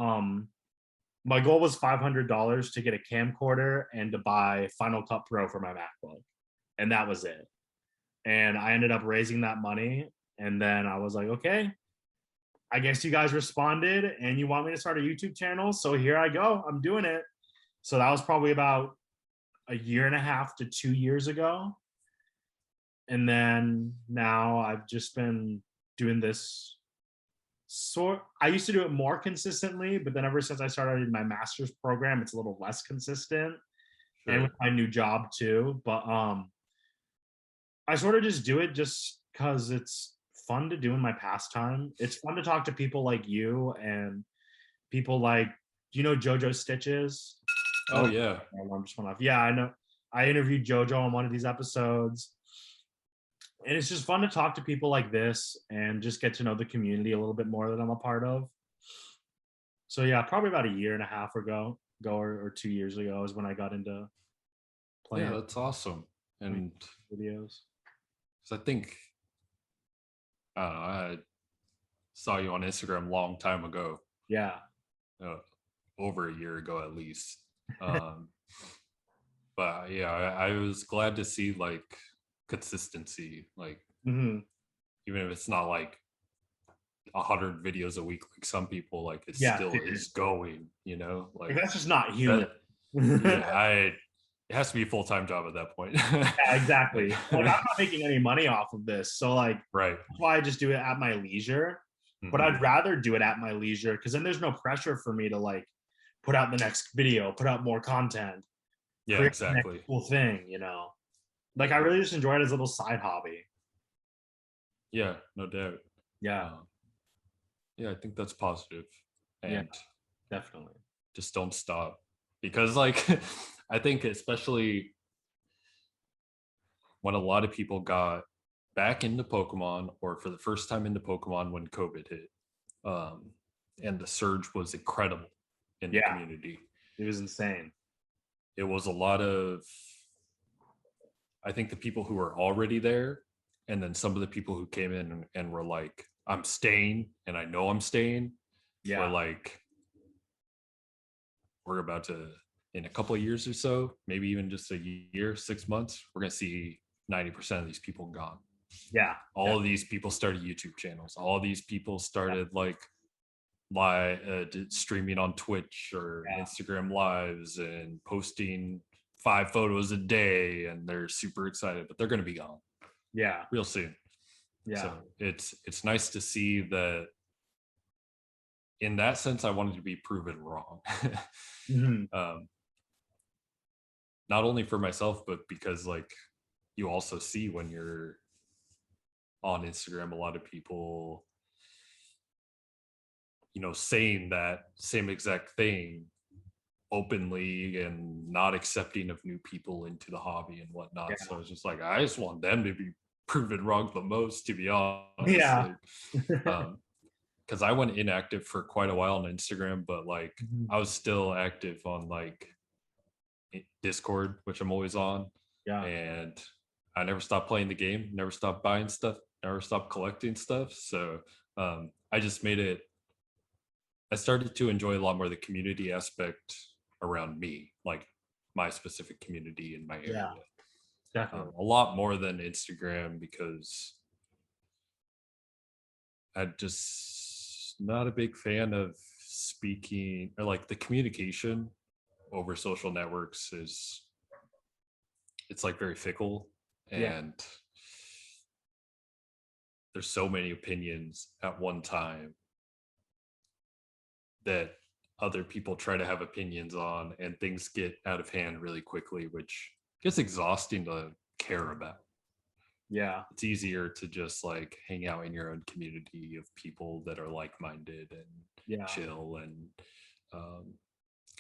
my goal was $500 to get a camcorder and to buy Final Cut Pro for my MacBook, and that was it. And I ended up raising that money, and then I was like, okay, I guess you guys responded and you want me to start a YouTube channel, so here I go. I'm doing it. So that was probably about a year and a half to 2 years ago. And then now I've just been doing this I used to do it more consistently, but then ever since I started my master's program, it's a little less consistent. And with my new job too. But I sort of just do it just because it's fun to do in my pastime. It's fun to talk to people like you and people like, do you know JoJo Stitches? Oh yeah. Alarm just went off. Yeah, I know. I interviewed JoJo on one of these episodes. And it's just fun to talk to people like this and just get to know the community a little bit more that I'm a part of. So yeah, probably about a year and a half ago or 2 years ago is when I got into playing. Yeah, that's awesome. And videos. I think I saw you on Instagram a long time ago. Yeah. Over a year ago at least. But yeah, I was glad to see like consistency, like even if it's not like 100 videos a week like some people, like it still is going, you know, like that's just not human. It has to be a full-time job at that point. Yeah, exactly. Like I'm not making any money off of this, so like right, that's why I just do it at my leisure. But I'd rather do it at my leisure because then there's no pressure for me to like put out the next video, put out more content. Yeah, exactly. Cool thing, you know. Like I really just enjoy it as a little side hobby. Yeah, no doubt. Yeah. Yeah, I think that's positive. And yeah, definitely. Just don't stop. Because like I think especially when a lot of people got back into Pokemon or for the first time into Pokemon when COVID hit. And the surge was incredible in the community. It was insane. It was a lot of, I think the people who were already there, and then some of the people who came in and were like, I'm staying, and I know I'm staying. Yeah. Were like, we're about to, in a couple of years or so, maybe even just a year, 6 months, we're going to see 90% of these people gone. Yeah. All of these people started YouTube channels. All these people started like streaming on Twitch or Instagram lives and posting 5 photos a day, and they're super excited, but they're going to be gone. Yeah. Real soon. Yeah. So it's nice to see that. In that sense, I wanted to be proven wrong. Not only for myself, but because like you also see when you're on Instagram, a lot of people, you know, saying that same exact thing openly and not accepting of new people into the hobby and whatnot. Yeah. So it's just like, I just want them to be proven wrong the most, to be honest. Yeah. Because I went inactive for quite a while on Instagram, but like I was still active on like Discord, which I'm always on. Yeah. And I never stopped playing the game, never stopped buying stuff, never stopped collecting stuff. So I just made it, I started to enjoy a lot more the community aspect around me, like my specific community in my area. Yeah, definitely. A lot more than Instagram, because I'm just not a big fan of speaking, or like the communication over social networks is, it's like very fickle, and there's so many opinions at one time that other people try to have opinions on, and things get out of hand really quickly, which gets exhausting to care about. Yeah. It's easier to just like hang out in your own community of people that are like-minded and chill, and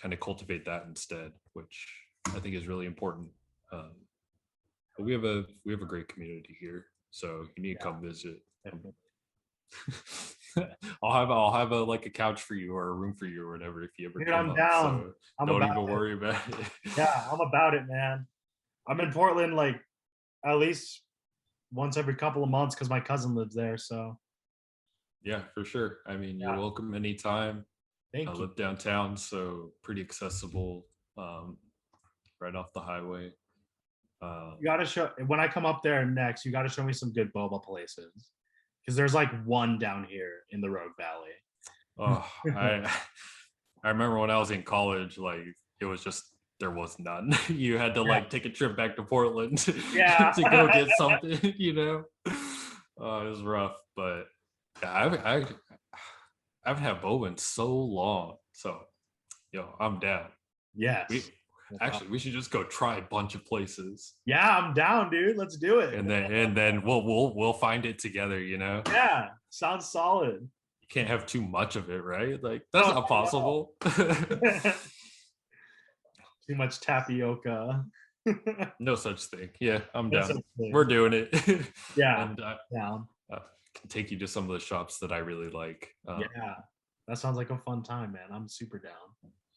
kind of cultivate that instead, which I think is really important. But we have a great community here, so you need to come visit. I'll have a like a couch for you or a room for you or whatever if you ever come. I'm down. So don't even worry about it. Yeah, I'm about it, man. I'm in Portland like at least once every couple of months because my cousin lives there. So yeah, for sure. I mean, you're welcome anytime. Thank you. I live downtown, so pretty accessible, right off the highway. You gotta show, when I come up there next, you gotta show me some good boba places, because there's like one down here in the Rogue Valley. Oh, I remember when I was in college, like it was just, there was none. You had to like take a trip back to Portland to go get something, you know. It was rough, but I haven't had boba in so long. So, I'm down. Yes. We should just go try a bunch of places. Yeah, I'm down, dude. Let's do it. And then we'll find it together, Yeah, sounds solid. You can't have too much of it, right? Like that's not possible. Too much tapioca. No such thing. Yeah, I'm down. We're doing it. Yeah. And down. Can take you to some of the shops that I really like. Yeah. That sounds like a fun time, man. I'm super down.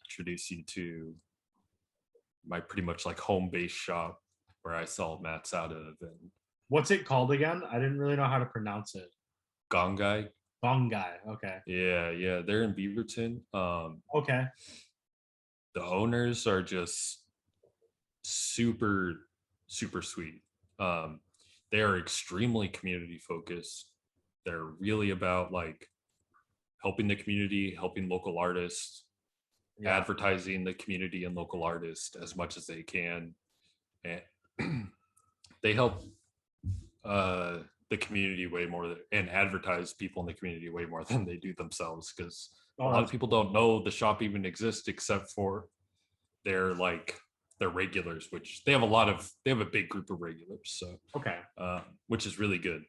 Introduce you to my pretty much like home base shop where I sell mats out of. And what's it called again? I didn't really know how to pronounce it. Gongai. Gongai. Okay. Yeah. They're in Beaverton. Okay. The owners are just super, super sweet. They are extremely community focused. They're really about like helping the community, helping local artists, advertising the community and local artists as much as they can. And they help the community way more and advertise people in the community way more than they do themselves, because a lot of people don't know the shop even exists except for their regulars, which they have a big group of regulars, so which is really good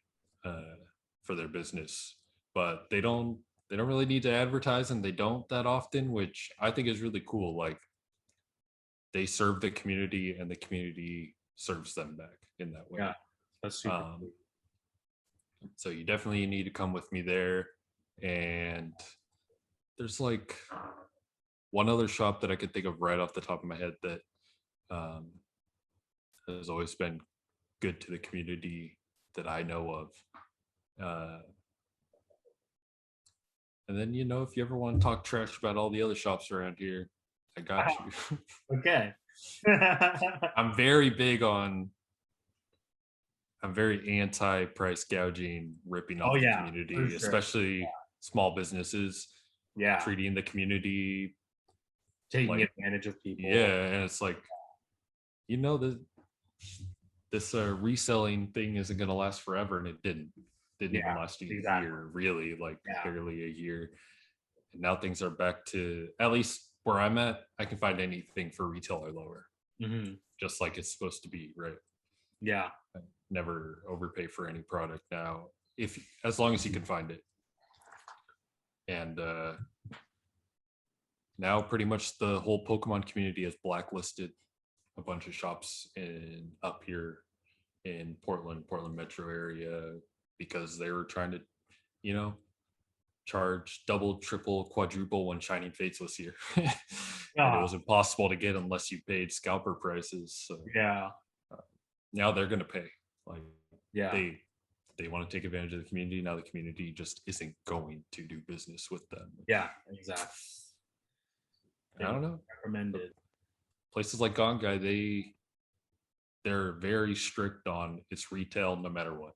for their business. But they don't really need to advertise, and they don't that often, which I think is really cool. Like they serve the community and the community serves them back in that way. Yeah, that's super cool. So you definitely need to come with me there. And there's like one other shop that I could think of right off the top of my head that has always been good to the community that I know of. And then, if you ever want to talk trash about all the other shops around here, I got you. Okay. I'm very anti-price gouging, ripping off the community, especially small businesses. Yeah. Treating the community, taking advantage of people. Yeah, and it's like, this reselling thing isn't going to last forever, and it didn't even last a year, really, barely a year. And now things are back to, at least where I'm at, I can find anything for retail or lower, just like it's supposed to be, right? Yeah. I never overpay for any product now, as long as you can find it. And now pretty much the whole Pokemon community has blacklisted a bunch of shops up here in Portland metro area, because they were trying to, charge double, triple, quadruple when Shining Fates was here. And it was impossible to get unless you paid scalper prices. So now they're gonna pay. They want to take advantage of the community. Now the community just isn't going to do business with them. Yeah, exactly. I don't know. Recommended. Places like Gongai, they're very strict on it's retail no matter what.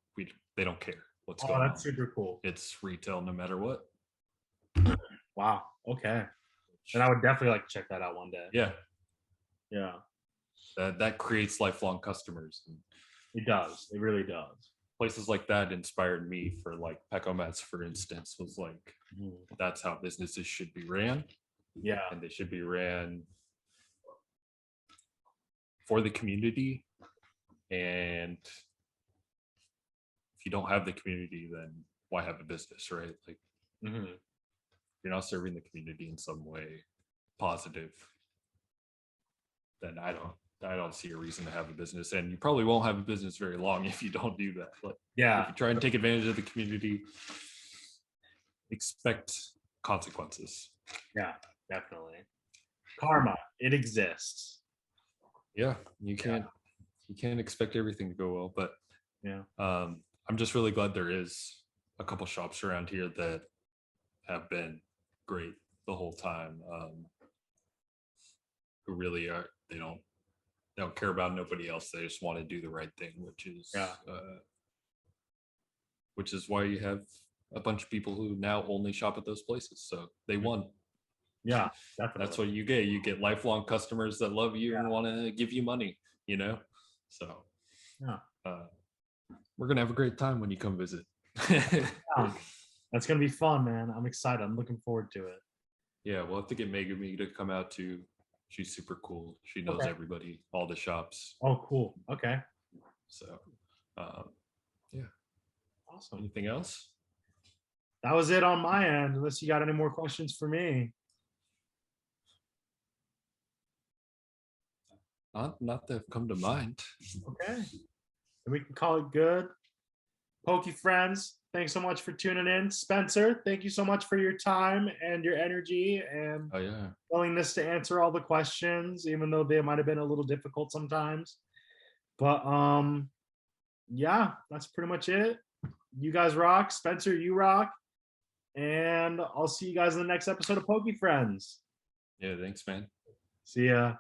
They don't care what's going on. Oh, that's super cool. It's retail no matter what. Wow. Okay. And I would definitely like to check that out one day. Yeah. Yeah. That creates lifelong customers. It does. It really does. Places like that inspired me for like PekoMats, for instance, was like, that's how businesses should be ran. Yeah. And they should be ran for the community. And if you don't have the community, then why have a business, right? Like, you're not serving the community in some way positive, then I don't see a reason to have a business. And you probably won't have a business very long if you don't do that. But if you try and take advantage of the community, expect consequences. Yeah, definitely. Karma, it exists. Yeah, you can't expect everything to go well, but I'm just really glad there is a couple shops around here that have been great the whole time. Who really are, they don't care about nobody else. They just want to do the right thing, which is why you have a bunch of people who now only shop at those places. So they won. Yeah, definitely. That's what you get. You get lifelong customers that love you and want to give you money, So we're gonna have a great time when you come visit. That's gonna be fun, man. I'm excited. I'm looking forward to it. Yeah, we'll have to get Megumi to come out too. She's super cool. She knows Okay. everybody, all the shops. Oh, cool. Okay. So, yeah. Awesome. Anything else? That was it on my end, unless you got any more questions for me. Not that have come to mind. Okay. And we can call it good. Pokéfriends, thanks so much for tuning in. Spencer, thank you so much for your time and your energy and Oh yeah. willingness to answer all the questions, even though they might have been a little difficult sometimes. But yeah, that's pretty much it. You guys rock. Spencer, you rock. And I'll see you guys in the next episode of Pokéfriends. Yeah, thanks, man. See ya.